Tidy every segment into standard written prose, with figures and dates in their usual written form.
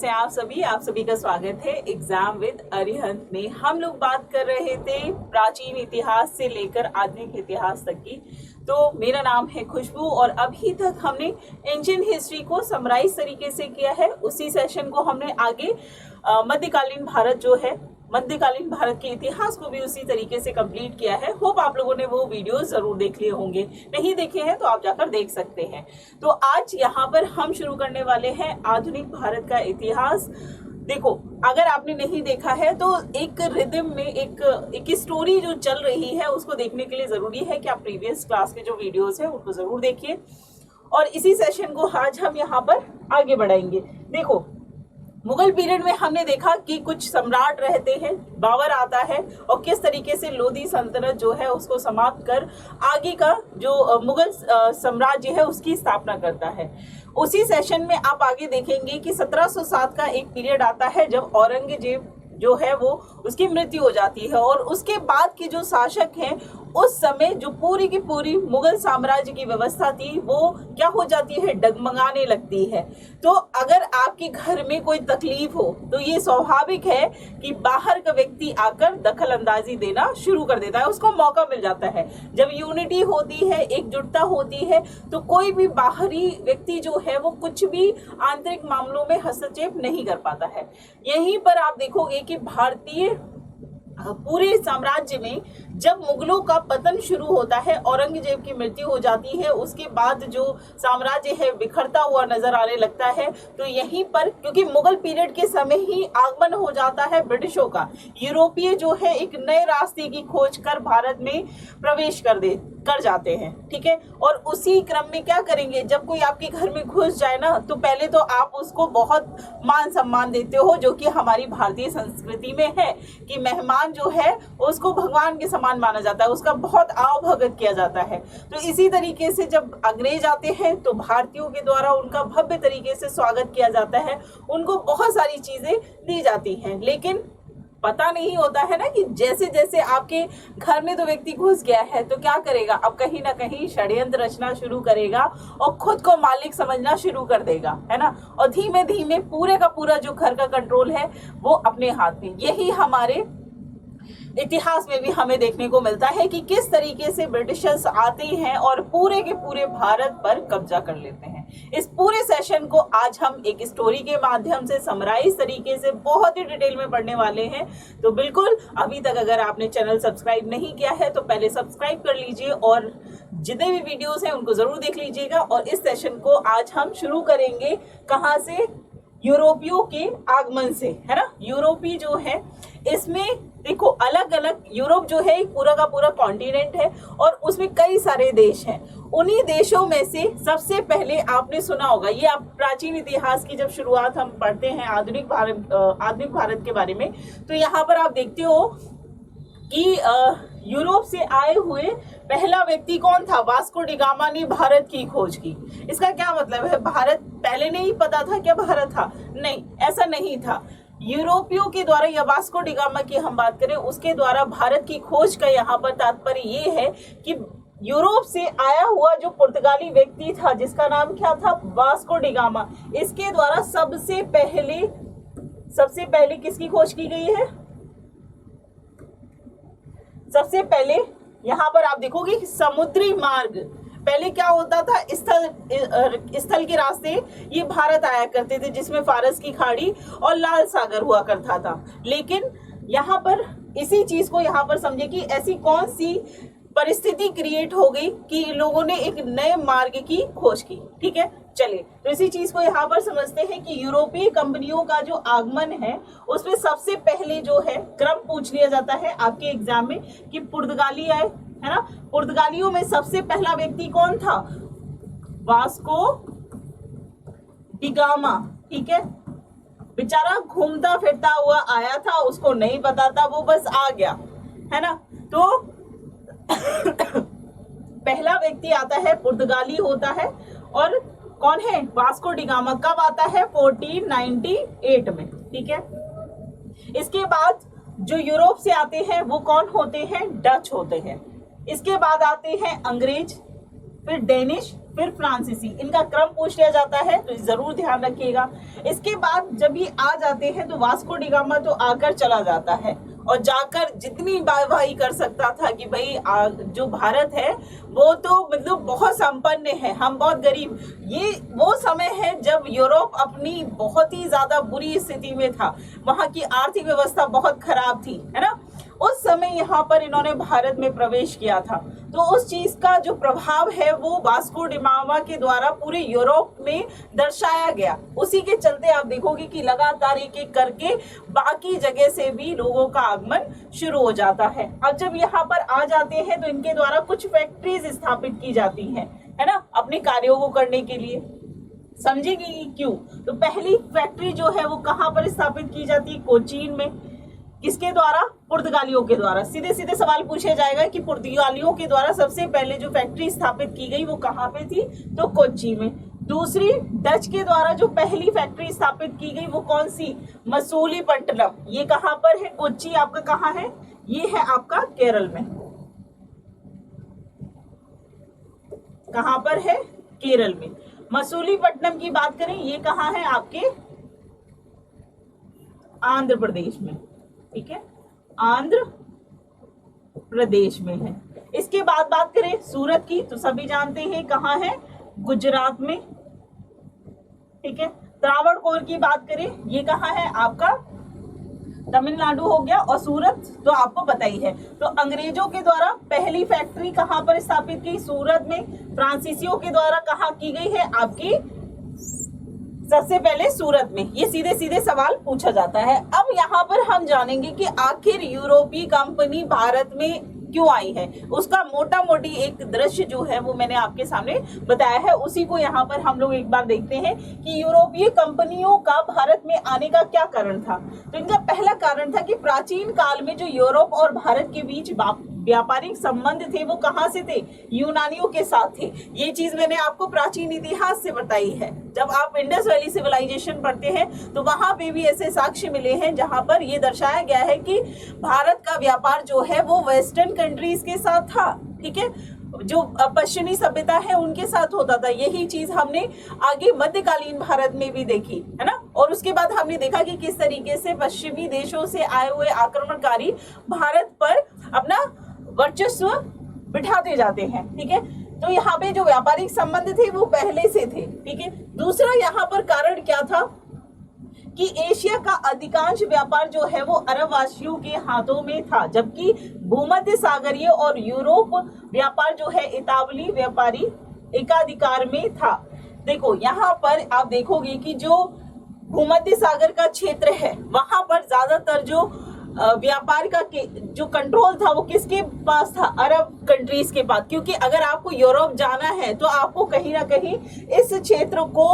हैं आप सभी का स्वागत है एग्जाम विद अरिहंत में। हम लोग बात कर रहे थे प्राचीन इतिहास से लेकर आधुनिक इतिहास तक की। तो मेरा नाम है खुशबू और अभी तक हमने एंशिएंट हिस्ट्री को समराइज तरीके से किया है। उसी सेशन को हमने आगे मध्यकालीन भारत जो है, मध्यकालीन भारत के इतिहास को भी उसी तरीके से कंप्लीट किया है। होप आप लोगों ने वो वीडियो जरूर देख लिए होंगे, नहीं देखे हैं तो आप जाकर देख सकते हैं। तो आज यहाँ पर हम शुरू करने वाले हैं आधुनिक भारत का इतिहास। देखो, अगर आपने नहीं देखा है तो एक रिदम में एक स्टोरी जो चल रही है उसको देखने के लिए जरूरी है कि आप प्रीवियस क्लास के जो वीडियोस हैं उनको जरूर देखिए और इसी सेशन को आज हम यहाँ पर आगे बढ़ाएंगे। देखो, मुगल पीरियड में हमने देखा कि कुछ सम्राट रहते हैं, बाबर आता है और किस तरीके से लोधी सल्तनत जो है उसको समाप्त कर आगे का जो मुगल साम्राज्य है उसकी स्थापना करता है। उसी सेशन में आप आगे देखेंगे कि 1707 का एक पीरियड आता है जब औरंगजेब जो है वो उसकी मृत्यु हो जाती है और उसके बाद के जो शासक हैं उस समय जो पूरी की पूरी मुगल साम्राज्य की व्यवस्था थी वो क्या हो जाती है, डगमगाने लगती है। तो अगर आपके घर में कोई तकलीफ हो तो ये स्वाभाविक है कि बाहर का व्यक्ति आकर दखल अंदाजी देना शुरू कर देता है, उसको मौका मिल जाता है। जब यूनिटी होती है, एकजुटता होती है, तो कोई भी बाहरी व्यक्ति जो है वो कुछ भी आंतरिक मामलों में हस्तक्षेप नहीं कर पाता है। यहीं पर आप देखोगे कि भारतीय पूरे साम्राज्य में जब मुगलों का पतन शुरू होता है, औरंगजेब की मृत्यु हो जाती है, उसके बाद जो साम्राज्य है बिखरता हुआ नजर आने लगता है। तो यहीं पर क्योंकि मुगल पीरियड के समय ही आगमन हो जाता है ब्रिटिशों का, यूरोपीय जो है एक नए रास्ते की खोज कर भारत में प्रवेश कर जाते हैं, ठीक है। और उसी क्रम में क्या करेंगे, जब कोई आपके घर में घुस जाए ना तो पहले तो आप उसको बहुत मान सम्मान देते हो, जो कि हमारी भारतीय संस्कृति में है कि मेहमान जो है उसको भगवान के समान माना जाता है, उसका बहुत आवभगत किया जाता है। तो इसी तरीके से जब अंग्रेज आते हैं तो भारतीयों के द्वारा उनका भव्य तरीके से स्वागत किया जाता है, उनको बहुत सारी चीजें दी जाती हैं। लेकिन पता नहीं होता है ना कि जैसे जैसे आपके घर में तो व्यक्ति घुस गया है तो क्या करेगा, अब कहीं ना कहीं षड्यंत्र रचना शुरू करेगा और खुद को मालिक समझना शुरू कर देगा, है ना। और धीमे धीमे पूरे का पूरा जो घर का कंट्रोल है वो अपने हाथ में। यही हमारे इतिहास में भी हमें देखने को मिलता है कि किस तरीके से ब्रिटिशर्स आते हैं और पूरे के पूरे भारत पर कब्जा कर लेते हैं। इस पूरे सेशन को आज हम एक स्टोरी के माध्यम से समराइज तरीके से बहुत ही डिटेल में पढ़ने वाले हैं। तो बिल्कुल अभी तक अगर आपने चैनल सब्सक्राइब नहीं किया है तो पहले सब्सक्राइब कर लीजिए और जितने भी वीडियोस हैं उनको जरूर देख लीजिएगा। और इस सेशन को आज हम शुरू करेंगे कहाँ से, यूरोपियों के आगमन से, है ना। यूरोपी जो है इसमें देखो अलग अलग, यूरोप जो है पूरा का पूरा कॉन्टिनेंट है और उसमें कई सारे देश हैं। उन्हीं देशों में से सबसे पहले आपने सुना होगा, ये आप प्राचीन इतिहास की जब शुरुआत हम पढ़ते हैं आधुनिक भारत के बारे में, तो यहाँ पर आप देखते हो कि यूरोप से आए हुए पहला व्यक्ति कौन था, वास्को डी गामा ने भारत की खोज की। इसका क्या मतलब है, भारत पहले नहीं पता था क्या भारत था? नहीं, ऐसा नहीं था। यूरोपियों के द्वारा या वास्को डी गामा की हम बात करें उसके द्वारा भारत की खोज का यहाँ पर तात्पर्य ये है कि यूरोप से आया हुआ जो पुर्तगाली व्यक्ति था जिसका नाम क्या था, वास्को डी गामा, इसके द्वारा सबसे पहले किसकी खोज की गई है? सबसे पहले यहाँ पर आप देखोगे समुद्री मार्ग, पहले क्या होता था, स्थल के रास्ते ये भारत आया करते थे जिसमें फारस की खाड़ी और लाल सागर हुआ करता था। लेकिन यहाँ पर इसी चीज को यहाँ पर समझे कि ऐसी कौन सी परिस्थिति क्रिएट हो गई कि लोगों ने एक नए मार्ग की खोज की, ठीक है। चलिए, तो इसी चीज को यहाँ पर समझते हैं कि यूरोपीय कंपनियों का जो आगमन है उसमें सबसे पहले जो है क्रम पूछ लिया जाता है आपके एग्जाम में कि पुर्तगाली आए, है ना। पुर्तगालियों में सबसे पहला व्यक्ति कौन था, वास्को डी गामा, ठीक है। बेचारा घूमता फिरता हुआ आया था, उसको नहीं पता था, वो बस आ गया, है ना। तो पहला व्यक्ति आता है, पुर्तगाली होता है और कौन है, वास्को डी गामा। कब आता है, 1498 में, ठीक है। इसके बाद जो यूरोप से आते हैं वो कौन होते हैं, डच होते हैं। इसके बाद आते हैं अंग्रेज, फिर डेनिश, फिर फ्रांसीसी, इनका क्रम पूछ लिया जाता है तो जरूर ध्यान रखिएगा। इसके बाद जब ये आ जाते हैं तो वास्को डी गामा तो आकर चला जाता है और जाकर जितनी वाहवाही कर सकता था कि भाई जो भारत है वो तो मतलब बहुत संपन्न है, हम बहुत गरीब। ये वो समय है जब यूरोप अपनी बहुत ही ज्यादा बुरी स्थिति में था, वहां की आर्थिक व्यवस्था बहुत खराब थी, है ना। उस समय यहाँ पर इन्होंने भारत में प्रवेश किया था, तो उस चीज का जो प्रभाव है वो वास्को डी गामा के द्वारा पूरे यूरोप में दर्शाया गया। उसी के चलते आप देखोगे कि लगातार एक एक करके बाकी जगह से भी लोगों का आगमन शुरू हो जाता है। अब जब यहाँ पर आ जाते हैं तो इनके द्वारा कुछ फैक्ट्रीज स्थापित की जाती हैं, है ना, अपने कार्यों को करने के लिए। समझेंगे क्यों? तो पहली फैक्ट्री जो है वो कहाँ पर स्थापित की जाती है? कोचीन में। किसके द्वारा? पुर्तगालियों के द्वारा। सीधे सीधे सवाल पूछा जाएगा कि पुर्तगालियों के द्वारा सबसे पहले जो फैक्ट्री स्थापित की गई वो कहाँ पे थी? तो कोच्चि में। दूसरी, डच के द्वारा जो पहली फैक्ट्री स्थापित की गई वो कौन सी? मसूलीपट्टनम। ये कहाँ पर है? कोच्चि आपका कहाँ है? ये है आपका केरल में। कहाँ पर है? केरल में। मसूलीपट्टनम की बात करें, ये कहाँ है? आपके आंध्र प्रदेश में, ठीक है, आंध्र प्रदेश में है। इसके बाद बात करें सूरत की, तो सभी जानते हैं कहाँ है? गुजरात में, ठीक है। त्रावणकोर की बात करें, ये कहाँ है? आपका तमिलनाडु हो गया, और सूरत तो आपको पता ही है। तो अंग्रेजों के द्वारा पहली फैक्ट्री कहाँ पर स्थापित की? सूरत में। फ्रांसीसियों के द्वारा कहाँ की गई है? आपकी सबसे पहले सूरत में। ये सीधे सीधे सवाल पूछा जाता है। अब यहाँ पर हम जानेंगे कि आखिर यूरोपीय कंपनी भारत में क्यों आई है। उसका मोटा मोटी एक दृश्य जो है वो मैंने आपके सामने बताया है, उसी को यहाँ पर हम लोग एक बार देखते हैं कि यूरोपीय कंपनियों का भारत में आने का क्या कारण था। तो इनका पहला कारण था कि प्राचीन काल में जो यूरोप और भारत के बीच व्यापारिक संबंध थे वो कहाँ से थे? यूनानियों के साथ थे। ये चीज मैंने आपको प्राचीन इतिहास से बताई है। जब आप इंडस वैली सिविलाइजेशन पढ़ते हैं तो वहां पे भी ऐसे साक्ष्य मिले हैं जहां पर ये दर्शाया गया है कि भारत का व्यापार जो है वो वेस्टर्न कंट्रीज के साथ था, ठीक है, जो पश्चिमी सभ्यता है उनके साथ होता था। यही चीज हमने आगे मध्यकालीन भारत में भी देखी, है ना। और उसके बाद हमने देखा कि किस तरीके से पश्चिमी देशों से आए हुए आक्रमणकारी भारत पर अपना वर्चस्व बिठाते जाते हैं, ठीक है। तो यहाँ पे जो व्यापारिक संबंध थे वो पहले से थे, ठीक है। दूसरा यहाँ पर कारण क्या था कि एशिया का अधिकांश व्यापार जो है वो अरब वासियों के हाथों में था, जबकि भूमध्य सागरीय और यूरोप व्यापार जो है इतावली व्यापारी एकाधिकार में था। देखो यहाँ पर आप देखोगे कि जो भूमध्य सागर का क्षेत्र है वहां पर ज्यादातर जो व्यापार का जो कंट्रोल था वो किसके पास था? अरब कंट्रीज के पास। क्योंकि अगर आपको यूरोप जाना है तो आपको कहीं ना कहीं इस क्षेत्र को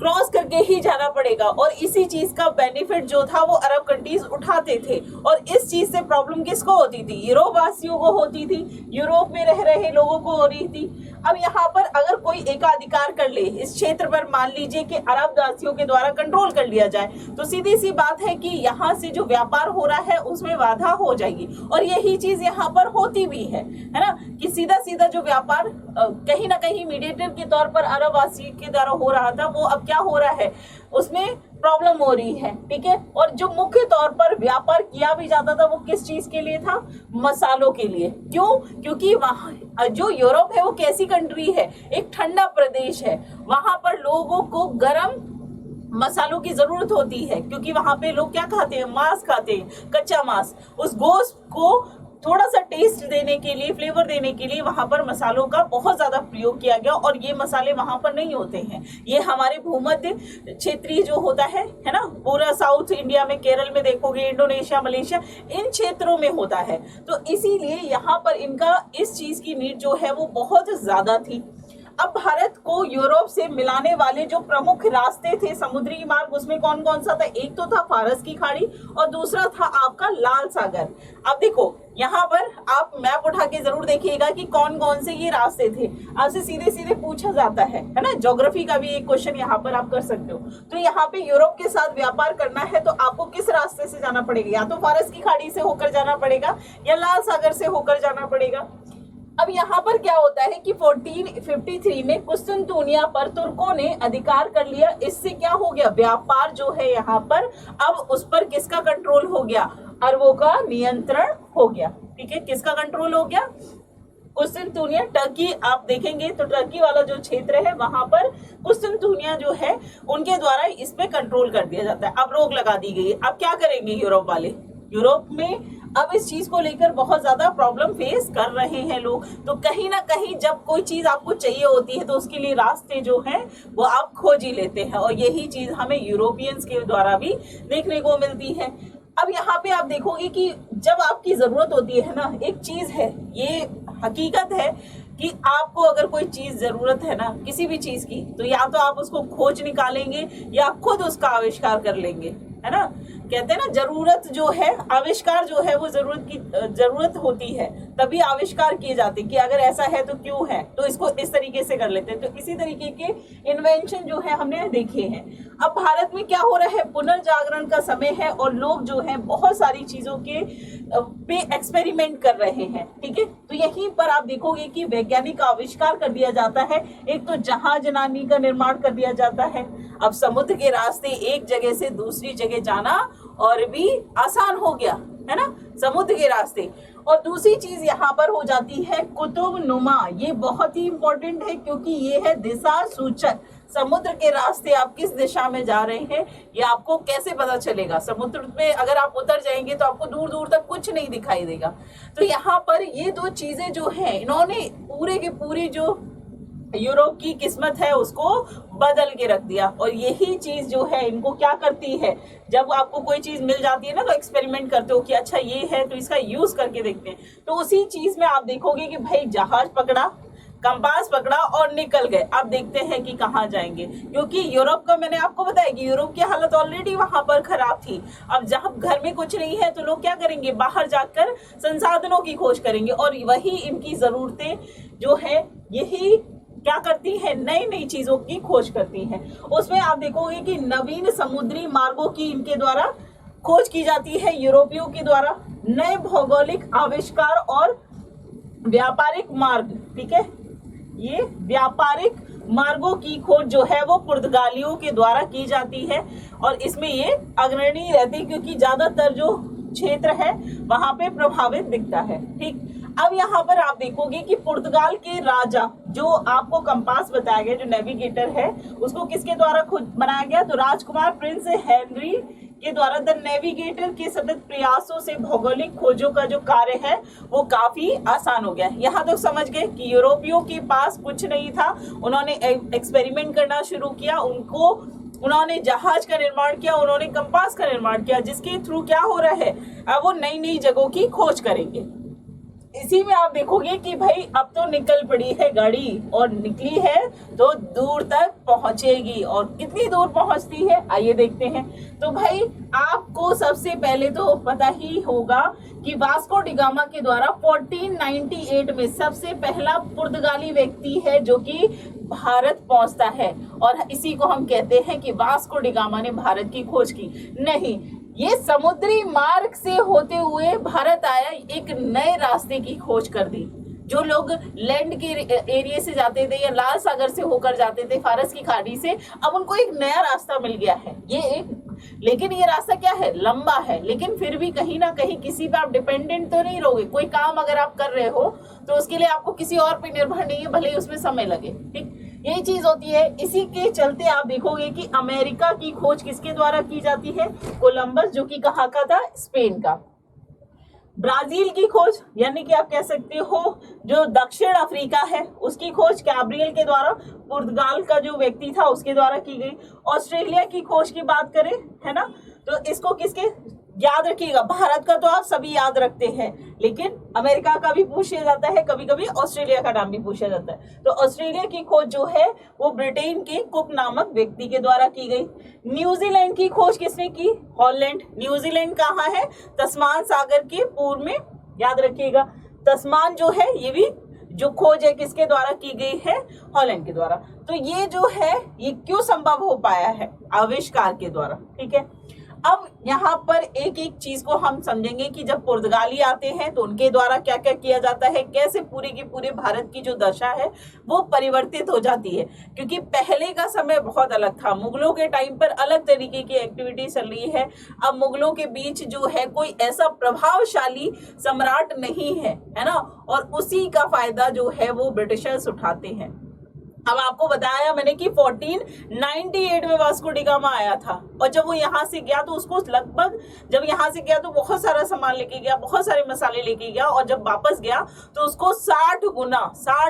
क्रॉस करके ही जाना पड़ेगा, और इसी चीज का बेनिफिट जो था वो अरब कंट्रीज उठाते थे। और इस चीज से प्रॉब्लम किसको होती थी? यूरोप वासियों को होती थी, यूरोप में रह रहे लोगों को हो रही थी। अब यहाँ पर अगर कोई एकाधिकार कर ले इस क्षेत्र पर, मान लीजिए कि अरब वासियों के द्वारा कंट्रोल कर लिया जाए, तो सीधी सी बात है कि यहाँ से जो व्यापार हो रहा है उसमें बाधा हो जाएगी। और यही चीज यहाँ पर होती भी है ना, कि सीधा सीधा जो व्यापार कहीं ना कहीं मीडिएटर के तौर पर अरब वासियों के द्वारा हो रहा था वो अब क्या हो रहा है, उसमें प्रॉब्लम हो रही है, ठीक है। और जो मुख्य तौर पर व्यापार किया भी जाता था वो किस चीज के लिए था? मसालों के लिए। क्यों? क्योंकि वहां जो यूरोप है वो कैसी कंट्री है? एक ठंडा प्रदेश है, वहां पर लोगों को गर्म मसालों की जरूरत होती है, क्योंकि वहां पे लोग क्या खाते हैं? मांस खाते हैं, कच्चा मांस। उस गोश्त को थोड़ा सा टेस्ट देने के लिए, फ्लेवर देने के लिए वहां पर मसालों का बहुत ज्यादा प्रयोग किया गया। और ये मसाले वहां पर नहीं होते हैं, ये हमारे भूमध्य क्षेत्रीय जो होता है ना, पूरा साउथ इंडिया में, केरल में देखोगे, इंडोनेशिया, मलेशिया, इन क्षेत्रों में होता है। तो इसीलिए यहाँ पर इनका इस चीज की नीड जो है वो बहुत ज्यादा थी। अब भारत को यूरोप से मिलाने वाले जो प्रमुख रास्ते थे समुद्री मार्ग, उसमें कौन कौन सा था? एक तो था फारस की खाड़ी और दूसरा था आपका लाल सागर। अब देखो यहाँ पर आप मैप उठा के जरूर देखिएगा कि कौन कौन से ये रास्ते थे। आपसे सीधे सीधे पूछा जाता है ना, ज्योग्राफी का भी एक क्वेश्चन यहाँ पर आप कर सकते हो। तो यहाँ पे यूरोप के साथ व्यापार करना है तो आपको किस रास्ते से जाना पड़ेगा? या तो फारस की खाड़ी से होकर जाना पड़ेगा या लाल सागर से होकर जाना पड़ेगा। अब यहाँ पर क्या होता है कि 1453 में कुस्तुनतुनिया पर तुर्कों ने अधिकार कर लिया। इससे क्या हो गया, व्यापार जो है यहाँ पर अब उस पर किसका कंट्रोल हो गया, अरबों का नियंत्रण हो गया। ठीक है, किसका कंट्रोल हो गया, कुस्तुनतुनिया, टर्की आप देखेंगे तो टर्की वाला जो क्षेत्र है वहां पर कुस्तुनतुनिया जो है उनके द्वारा इस पे कंट्रोल कर दिया जाता है। अब रोक लगा दी गई। अब क्या करेंगे यूरोप वाले, यूरोप में अब इस चीज को लेकर बहुत ज्यादा प्रॉब्लम फेस कर रहे हैं लोग। तो कहीं ना कहीं जब कोई चीज आपको चाहिए होती है तो उसके लिए रास्ते जो हैं वो आप खोज ही लेते हैं, और यही चीज हमें यूरोपियंस के द्वारा भी देखने को मिलती है। अब यहाँ पे आप देखोगे कि जब आपकी जरूरत होती है ना, एक चीज है, ये हकीकत है कि आपको अगर कोई चीज जरूरत है ना किसी भी चीज की, तो या तो आप उसको खोज निकालेंगे या खुद उसका आविष्कार कर लेंगे, है ना। कहते हैं ना, जरूरत जो है, आविष्कार जो है वो जरूरत होती है तभी आविष्कार किए जाते हैं कि अगर ऐसा है तो क्यों है, तो इसको इस तरीके से कर लेते हैं। तो इसी तरीके के इन्वेंशन जो है हमने देखे हैं। अब भारत में क्या हो रहा है, पुनर्जागरण का समय है और लोग जो है बहुत सारी चीजों के पे एक्सपेरिमेंट कर रहे हैं। ठीक है, तो यहीं पर आप देखोगे कि वैज्ञानिक आविष्कार कर दिया जाता है। एक तो जहाजनानी का निर्माण कर दिया जाता है। अब समुद्र के रास्ते एक जगह से दूसरी जगह जाना और भी आसान हो गया, है ना, समुद्र के रास्ते। और दूसरी चीज यहाँ पर हो जाती है कुतुब नुमा। ये बहुत ही इंपॉर्टेंट है क्योंकि ये है दिशा सूचक। समुद्र के रास्ते आप किस दिशा में जा रहे हैं ये आपको कैसे पता चलेगा। समुद्र में अगर आप उतर जाएंगे तो आपको दूर दूर तक कुछ नहीं दिखाई देगा। तो यहाँ पर ये दो चीजें जो है इन्होंने पूरे की पूरी जो यूरोप की किस्मत है उसको बदल के रख दिया। और यही चीज जो है इनको क्या करती है, जब आपको कोई चीज मिल जाती है ना तो एक्सपेरिमेंट करते हो कि अच्छा ये है तो इसका यूज करके देखते हैं। तो उसी चीज में आप देखोगे कि भाई जहाज पकड़ा, कंपास पकड़ा और निकल गए। अब देखते हैं कि कहाँ जाएंगे, क्योंकि यूरोप का मैंने आपको बताया कि यूरोप की हालत ऑलरेडी वहां पर खराब थी। अब जब घर में कुछ नहीं है तो लोग क्या करेंगे, बाहर जाकर संसाधनों की खोज करेंगे। और वही इनकी जरूरतें जो है यही क्या करती है, नई नई चीजों की खोज करती हैं। उसमें आप देखोगे कि नवीन समुद्री मार्गों की इनके द्वारा खोज की जाती है यूरोपियों के द्वारा। नए भौगोलिक आविष्कार और व्यापारिक मार्ग, ठीक है, ये व्यापारिक मार्गों की खोज जो है वो पुर्तगालियों के द्वारा की जाती है। और इसमें ये अग्रणी रहते क्योंकि ज्यादातर जो क्षेत्र है वहां पे प्रभावित दिखता है। ठीक, अब यहाँ पर आप देखोगे कि पुर्तगाल के राजा, जो आपको कंपास बताया गया, जो नेविगेटर है, उसको किसके द्वारा खुद बनाया गया, तो राजकुमार प्रिंस हेनरी के द्वारा। द नेविगेटर के सतत प्रयासों से भौगोलिक खोजों का जो कार्य है वो काफी आसान हो गया। यहाँ तो समझ गए कि यूरोपियों के पास कुछ नहीं था, उन्होंने एक्सपेरिमेंट करना शुरू किया, उन्होंने जहाज का निर्माण किया, उन्होंने कंपास का निर्माण किया, जिसके थ्रू क्या हो रहा है, अब वो नई नई जगहों की खोज करेंगे। इसी में आप देखोगे कि भाई अब तो निकल पड़ी है गाड़ी और निकली है तो दूर तक पहुंचेगी। और कितनी दूर पहुंचती है आइए देखते हैं। तो भाई आपको सबसे पहले तो पता ही होगा कि वास्को डी गामा के द्वारा 1498 में सबसे पहला पुर्तगाली व्यक्ति है जो कि भारत पहुंचता है। और इसी को हम कहते हैं कि वास्को डी गामा ने भारत की खोज की। नहीं, ये समुद्री मार्ग से होते हुए भारत आया, एक नए रास्ते की खोज कर दी। जो लोग लैंड के एरिया से जाते थे या लाल सागर से होकर जाते थे फारस की खाड़ी से, अब उनको एक नया रास्ता मिल गया है। लेकिन ये रास्ता क्या है, लंबा है, लेकिन फिर भी कहीं ना कहीं किसी पे आप डिपेंडेंट तो नहीं रहोगे। कोई काम अगर आप कर रहे हो तो उसके लिए आपको किसी और पे निर्भर नहीं है, भले ही उसमें समय लगे। ठीक, यही चीज होती है। इसी के चलते आप देखोगे कि अमेरिका की खोज किसके द्वारा की जाती है, कोलंबस, जो कि कहाँ का था, स्पेन का। ब्राजील की खोज यानी कि आप कह सकते हो जो दक्षिण अफ्रीका है उसकी खोज कैब्रियल के द्वारा, पुर्तगाल का जो व्यक्ति था उसके द्वारा की गई। ऑस्ट्रेलिया की खोज की बात करें, है ना, तो इसको किसके याद रखिएगा, भारत का तो आप सभी याद रखते हैं, लेकिन अमेरिका का भी पूछा जाता है, कभी कभी ऑस्ट्रेलिया का नाम भी पूछा जाता है। तो ऑस्ट्रेलिया की खोज जो है वो ब्रिटेन के कुक नामक व्यक्ति के द्वारा की गई। न्यूजीलैंड की खोज किसने की, हॉलैंड। न्यूजीलैंड कहाँ है, तस्मान सागर के पूर्व में, याद रखिएगा। तस्मान जो है ये भी जो खोज है किसके द्वारा की गई है, हॉलैंड के द्वारा। तो ये जो है ये क्यों संभव हो पाया है, आविष्कार के द्वारा। ठीक है, अब यहाँ पर एक एक चीज को हम समझेंगे कि जब पुर्तगाली आते हैं तो उनके द्वारा क्या क्या किया जाता है, कैसे पूरे की पूरे भारत की जो दशा है वो परिवर्तित हो जाती है। क्योंकि पहले का समय बहुत अलग था, मुगलों के टाइम पर अलग तरीके की एक्टिविटी चल रही है। अब मुगलों के बीच जो है कोई ऐसा प्रभावशाली सम्राट नहीं है ना, और उसी का फायदा जो है वो ब्रिटिशर्स उठाते हैं। अब आपको बताया मैंने कि 1498 में वास्को डी गामा आया था, और जब वो यहाँ से गया तो उसको लगभग, जब यहाँ से गया तो बहुत सारा सामान लेके गया, बहुत सारे मसाले लेके गया, और जब वापस गया तो उसको 60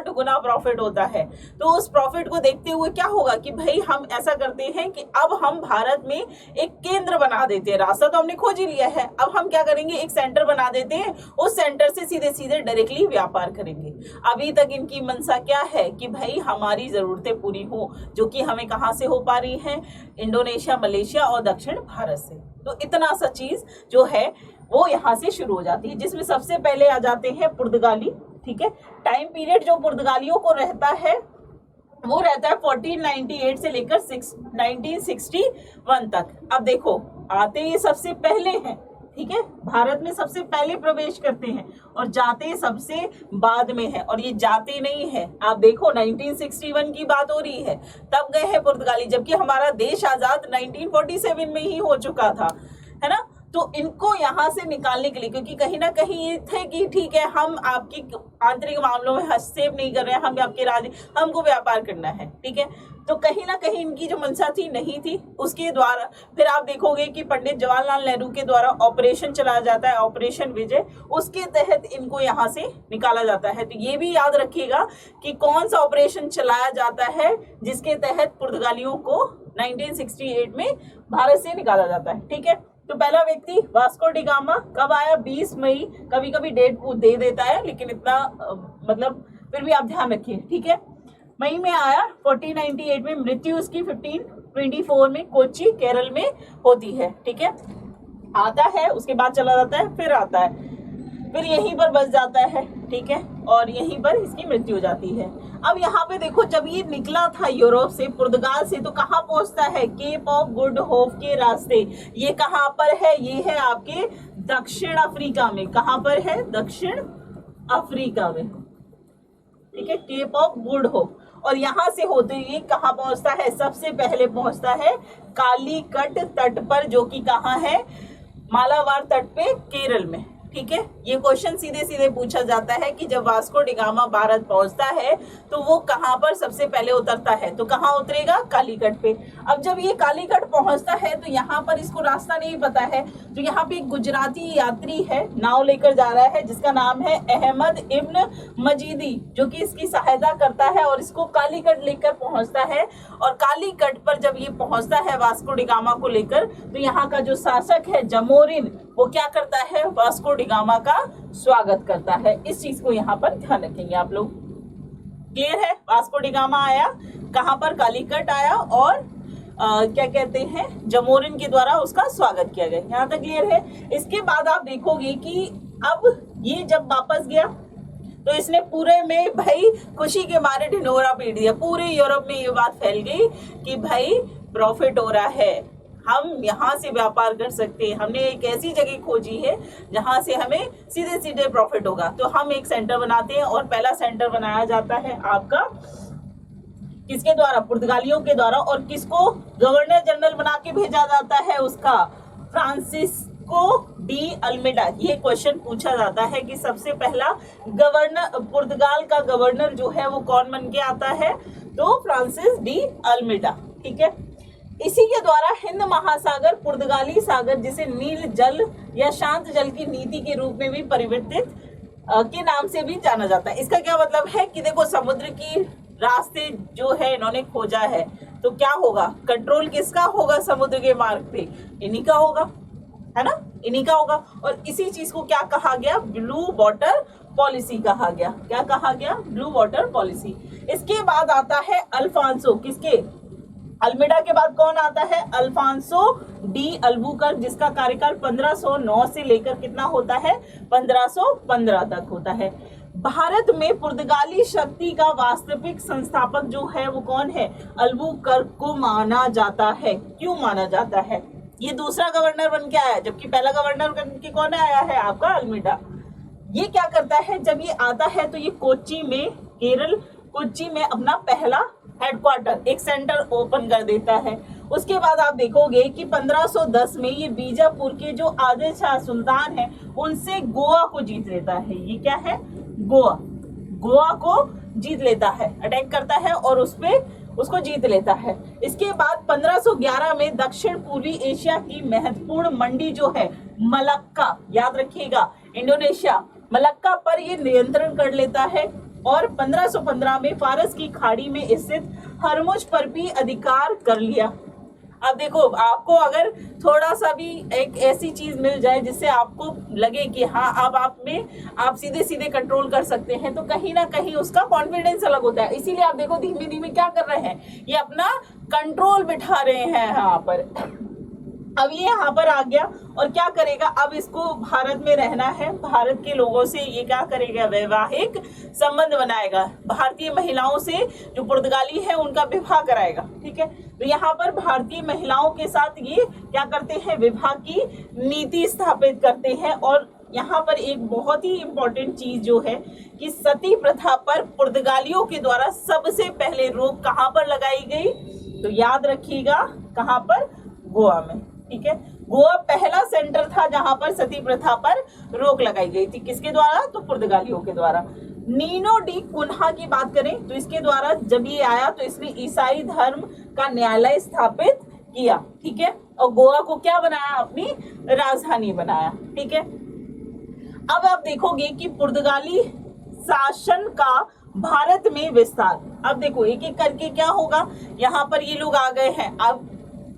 गुना प्रॉफिट होता है। तो उस प्रॉफिट को देखते हुए क्या होगा कि भाई हम ऐसा करते हैं कि अब हम भारत में एक केंद्र बना देते हैं। रास्ता तो हमने खोज ही लिया है, अब हम क्या करेंगे, एक सेंटर बना देते हैं, उस सेंटर से सीधे सीधे डायरेक्टली व्यापार करेंगे। अभी तक इनकी मनसा क्या है कि भाई हमारी जरूरतें पूरी हो, जो कि हमें कहां से हो पा रही हैं, इंडोनेशिया, मलेशिया और दक्षिण भारत से। तो इतना सा चीज जो है वो यहां से शुरू हो जाती है, जिसमें सबसे पहले आ जाते हैं पुर्तगाली। ठीक है, टाइम पीरियड जो पुर्तगालियों को रहता है वो रहता है 1498 से लेकर 1961 तक। अब देखो, आते ये सबसे पहले हैं, ठीक है, भारत में सबसे पहले प्रवेश करते हैं, और जाते सबसे बाद में है। और ये जाते नहीं है, आप देखो 1961 की बात हो रही है, तब गए हैं पुर्तगाली, जबकि हमारा देश आजाद 1947 में ही हो चुका था, है ना। तो इनको यहाँ से निकालने के लिए, क्योंकि कहीं ना कहीं ये थे कि ठीक है हम आपकी आंतरिक मामलों में हस्तक्षेप नहीं कर रहे हैं, हम आपके राज्य, हमको व्यापार करना है, ठीक है। तो कहीं ना कहीं इनकी जो मंशा थी नहीं थी, उसके द्वारा फिर आप देखोगे कि पंडित जवाहरलाल नेहरू के द्वारा ऑपरेशन चलाया जाता है, ऑपरेशन विजय, उसके तहत इनको यहाँ से निकाला जाता है। तो ये भी याद रखिएगा कि कौन सा ऑपरेशन चलाया जाता है जिसके तहत पुर्तगालियों को 1968 में भारत से निकाला जाता है, ठीक है। तो पहला व्यक्ति वास्को डी गामा कब आया, 20 मई, कभी कभी डेट दे देता है लेकिन इतना मतलब फिर भी आप ध्यान रखिए, ठीक है। मई में आया 1498 में, मृत्यु उसकी 1524 में कोच्चि केरल में होती है, ठीक है। आता है, उसके बाद चला जाता है, फिर आता है, फिर यहीं पर बस जाता है, ठीक है, और यहीं पर इसकी मृत्यु हो जाती है। अब यहाँ पे देखो, जब ये निकला था यूरोप से, पुर्तगाल से, तो कहाँ पहुंचता है, केप ऑफ गुड होप के रास्ते। ये कहाँ पर है, ये है आपके दक्षिण अफ्रीका में। कहाँ पर है, दक्षिण अफ्रीका में, ठीक है, केप ऑफ गुड होप। और यहाँ से होते हुए कहाँ पहुंचता है, सबसे पहले पहुंचता है कालीकट तट पर, जो कि कहाँ है, मालाबार तट पे, केरल में, ठीक है। ये क्वेश्चन सीधे सीधे पूछा जाता है कि जब वास्को डी गामा भारत पहुंचता है तो वो कहां पर सबसे पहले उतरता है, तो कहां उतरेगा, कालीकट पे। अब जब ये कालीकट पहुंचता है तो यहाँ पर इसको रास्ता नहीं पता है, तो यहाँ पे एक गुजराती यात्री है, नाव लेकर जा रहा है, जिसका नाम है अहमद इब्न मजीदी, जो कि इसकी सहायता करता है और इसको कालीकट लेकर पहुंचता है। और कालीकट पर जब ये पहुंचता है वास्को डी गामा को लेकर, तो यहाँ का जो शासक है जमोरिन, वो क्या करता है, वास्को डी गामा का स्वागत करता है। इस चीज को यहाँ पर ध्यान रखेंगे आप लोग। क्लियर है, वास्को डी गामा आया कहाँ पर, कालीकट आया, और क्या कहते हैं, जमोरिन के द्वारा उसका स्वागत किया गया। यहाँ तक क्लियर है। इसके बाद आप देखोगे कि अब ये जब वापस गया तो इसने पूरे में भाई खुशी के मारे ढिंढोरा पीट दिया, पूरे यूरोप में ये बात फैल गई कि भाई प्रॉफिट हो रहा है, हम यहाँ से व्यापार कर सकते हैं, हमने एक ऐसी जगह खोजी है जहां से हमें सीधे सीधे प्रॉफिट होगा। तो हम एक सेंटर बनाते हैं, और पहला सेंटर बनाया जाता है आपका किसके द्वारा, पुर्तगालियों के द्वारा। और किसको गवर्नर जनरल बना के भेजा जाता है, उसका फ्रांसिस्को डी अल्मेडा। ये क्वेश्चन पूछा जाता है कि सबसे पहला गवर्नर, पुर्तगाल का गवर्नर जो है वो कौन बन के आता है, तो फ्रांसिस डी अल्मेडा, ठीक है। इसी के द्वारा हिंद महासागर, पुर्तगाली सागर, जिसे नील जल या शांत जल की नीति के रूप में भी परिवर्तित के नाम से भी जाना जाता है। इसका क्या मतलब है कि देखो, समुद्र की रास्ते जो है इन्होंने खोजा है, तो क्या होगा, कंट्रोल किसका होगा समुद्र के मार्ग पे, इन्हीं का होगा, है ना, इन्हीं का होगा। और इसी चीज को क्या कहा गया, ब्लू वाटर पॉलिसी कहा गया। क्या कहा गया, ब्लू वाटर पॉलिसी। इसके बाद आता है अल्फांसो, किसके, अल्मेडा के बाद कौन आता है, अल्फांसो डी अल्बुकर्क, जिसका कार्यकाल 1509 से लेकर कितना होता है, 1515 तक होता है। भारत में पुर्तगाली शक्ति का वास्तविक संस्थापक जो है वो कौन है, अल्बुकर्क को माना जाता है। क्यों माना जाता है, ये दूसरा गवर्नर बन के आया, जबकि पहला गवर्नर बन के कौन आया है, आपका अल्मीडा। ये क्या करता है, जब ये आता है तो ये कोच्चि में, केरल कोच्चि में अपना पहला हेडक्वार्टर, एक सेंटर ओपन कर देता है। उसके बाद आप देखोगे कि 1510 में ये बीजापुर के जो आदिल शाह सुल्तान है उनसे गोवा को जीत लेता है। ये क्या है, गोवा को जीत लेता है, अटैक करता है और उसको जीत लेता है। इसके बाद 1511 में दक्षिण पूर्वी एशिया की महत्वपूर्ण मंडी जो है मलक्का, याद रखिएगा, इंडोनेशिया, मलक्का पर ये नियंत्रण कर लेता है और 1515 में फारस की खाड़ी में स्थित हरमुज पर भी अधिकार कर लिया। अब देखो, आपको अगर थोड़ा सा भी एक ऐसी चीज मिल जाए जिससे आपको लगे कि हाँ अब आप सीधे सीधे कंट्रोल कर सकते हैं, तो कहीं ना कहीं उसका कॉन्फिडेंस अलग होता है। इसीलिए आप देखो धीमे धीमे क्या कर रहे हैं, ये अपना कंट्रोल बिठा रहे हैं यहाँ पर। अब ये यहाँ पर आ गया और क्या करेगा, अब इसको भारत में रहना है, भारत के लोगों से ये क्या करेगा, वैवाहिक संबंध बनाएगा, भारतीय महिलाओं से जो पुर्तगाली है उनका विवाह कराएगा। ठीक है, तो यहाँ पर भारतीय महिलाओं के साथ ये क्या करते हैं, विवाह की नीति स्थापित करते हैं। और यहाँ पर एक बहुत ही इंपॉर्टेंट चीज जो है कि सती प्रथा पर पुर्तगालियों के द्वारा सबसे पहले रोक कहाँ पर लगाई गई, तो याद रखिएगा, कहाँ पर, गोवा में। ठीक है, गोवा पहला सेंटर था जहां पर सती प्रथा पर रोक लगाई गई थी। किसके द्वारा, तो पुर्तगालियों के द्वारा। नीनो डी कुन्हा की बात करें तो इसके द्वारा जब ये आया तो इसने ईसाई धर्म का न्यायालय स्थापित किया। ठीक है, और गोवा को क्या बनाया, अपनी राजधानी बनाया। ठीक है, अब आप देखोगे कि पुर्तगाली शासन का भारत में विस्तार। अब देखो एक एक करके क्या होगा, यहाँ पर ये लोग आ गए हैं। अब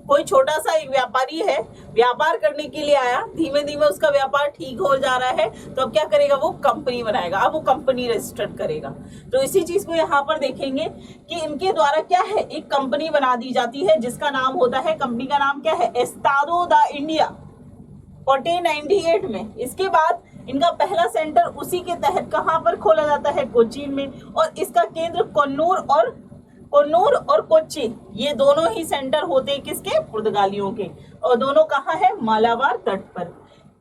कोई छोटा सा एक व्यापारी है, व्यापार करने के लिए आया, धीमे धीमे उसका व्यापार ठीक हो जा रहा है, तो अब क्या करेगा, वो कंपनी बनाएगा, अब वो कंपनी रजिस्टर्ड करेगा। तो इसी चीज को यहाँ पर देखेंगे कि इनके द्वारा क्या है, एक कंपनी बना दी जाती है जिसका नाम होता है, कंपनी का नाम क्या है, एस्तादो दा इंडिया, 1498 में। इसके बाद इनका पहला सेंटर उसी के तहत कहाँ पर खोला जाता है, कोचीन में, और इसका केंद्र कन्नूर और कोच्चि, ये दोनों ही सेंटर होते हैं किसके, पुर्तगालियों के, और दोनों कहाँ है, मालाबार तट पर।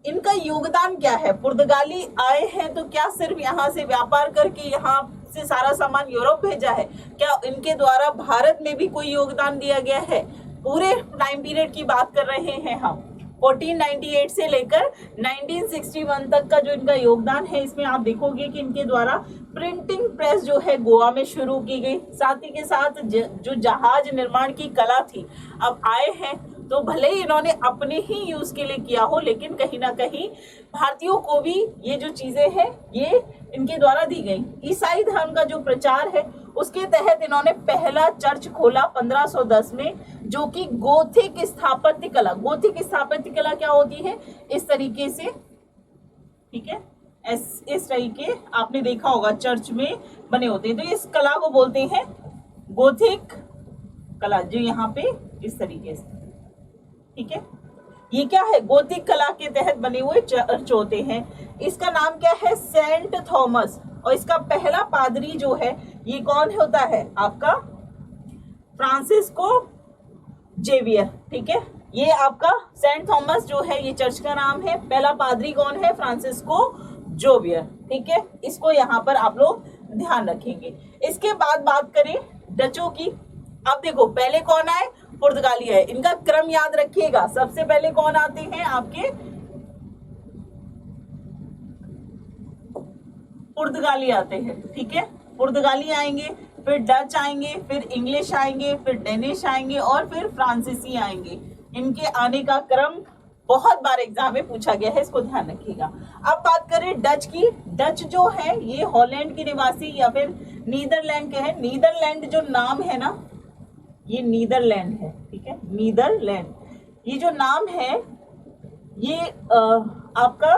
इनका योगदान क्या है, पुर्तगाली आए हैं तो क्या सिर्फ यहाँ से व्यापार करके यहाँ से सारा सामान यूरोप भेजा है, क्या इनके द्वारा भारत में भी कोई योगदान दिया गया है। पूरे टाइम पीरियड की बात कर रहे हैं हम, 1498 से लेकर 1961 तक का जो इनका योगदान है, इसमें आप देखोगे कि इनके द्वारा प्रिंटिंग प्रेस जो है गोवा में शुरू की गई। साथ ही के साथ जो जहाज निर्माण की कला थी, अब आए हैं तो भले ही इन्होंने अपने ही यूज के लिए किया हो, लेकिन कहीं ना कहीं भारतीयों को भी ये जो चीजें हैं ये इनके द्वारा दी गई। ईसाई धर्म का जो प्रचार है उसके तहत इन्होंने पहला चर्च खोला 1510 में, जो कि गोथिक स्थापत्य कला, गोथिक स्थापत्य कला क्या होती है, इस तरीके से, ठीक है, इस तरीके आपने देखा होगा चर्च में बने होते हैं, तो इस कला को बोलते हैं गोथिक कला, जो यहाँ पे इस तरीके से, ठीक है, ये क्या है, गोथिक कला के तहत बने हुए चर्च होते हैं। इसका नाम क्या है, सेंट थॉमस, और इसका पहला पादरी जो है ये कौन होता है, आपका फ्रांसिस्को जेवियर। ठीक है, ये आपका सेंट थॉमस जो है ये चर्च का नाम है, पहला पादरी कौन है, फ्रांसिस्को जोवियर। ठीक है, इसको यहाँ पर आप लोग ध्यान रखेंगे। इसके बाद बात करें डचों की। अब देखो पहले कौन आए, पुर्तगाली है, इनका क्रम याद रखिएगा। सबसे पहले कौन आते हैं, आपके पुर्तगाली आते हैं। ठीक है, पुर्तगाली आएंगे, फिर डच आएंगे, फिर इंग्लिश आएंगे, फिर डेनिश आएंगे और फिर फ्रांसीसी आएंगे। इनके आने का क्रम बहुत बार एग्जाम में पूछा गया है, इसको ध्यान रखिएगा। अब बात करें डच की। डच जो है ये हॉलैंड के निवासी या फिर नीदरलैंड के हैं। नीदरलैंड जो नाम है ना, ये नीदरलैंड है। ठीक है, नीदरलैंड, ये जो नाम है ये आपका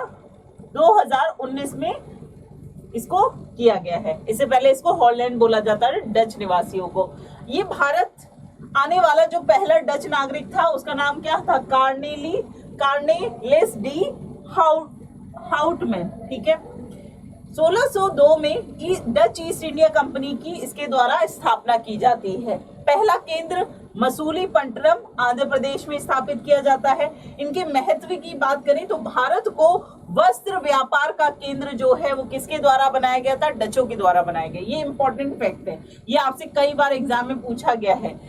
2019 में इसको किया गया है। इससे पहले इसको हॉलैंड बोला जाता है डच निवासियों को। ये भारत आने वाला जो पहला डच नागरिक था उसका नाम क्या था, कार्नेलिस डी हाउटमैन। ठीक है, 1602 में डच ईस्ट इंडिया कंपनी की इसके द्वारा स्थापना की जाती है। पहला केंद्र मसूलीपट्टनम आंध्र प्रदेश में स्थापित किया जाता है। इनके महत्व की बात करें तो भारत को वस्त्र व्यापार का केंद्र जो है वो किसके द्वारा बनाया गया था? डचों के द्वारा बनाया गया। ये इंपॉर्टेंट फैक्ट है, ये आपसे कई बार एग्जाम में पूछा गया है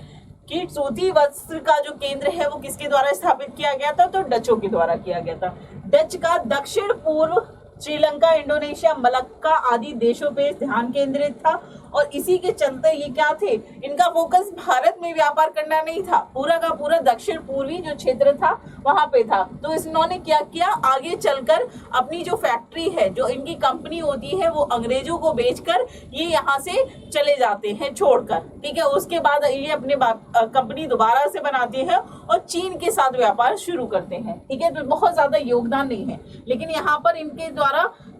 कि सूती वस्त्र का जो केंद्र है वो किसके द्वारा स्थापित किया गया था? तो डचों के द्वारा किया गया था। डच का दक्षिण पूर्व श्रीलंका, इंडोनेशिया, मलक्का आदि देशों पे ध्यान केंद्रित था और इसी के चलते ये क्या थे, इनका फोकस भारत में व्यापार करना नहीं था, पूरा का पूरा दक्षिण पूर्वी जो क्षेत्र था वहां पे था। तो इन्होंने क्या किया, आगे चलकर अपनी जो फैक्ट्री है, जो इनकी कंपनी होती है, वो अंग्रेजों को बेचकर ये यहाँ से चले जाते हैं छोड़कर, ठीक है। उसके बाद ये अपने कंपनी दोबारा से बनाते हैं और चीन के साथ व्यापार शुरू करते हैं, ठीक है। तो बहुत ज्यादा योगदान नहीं है, लेकिन यहाँ पर इनके द्वारा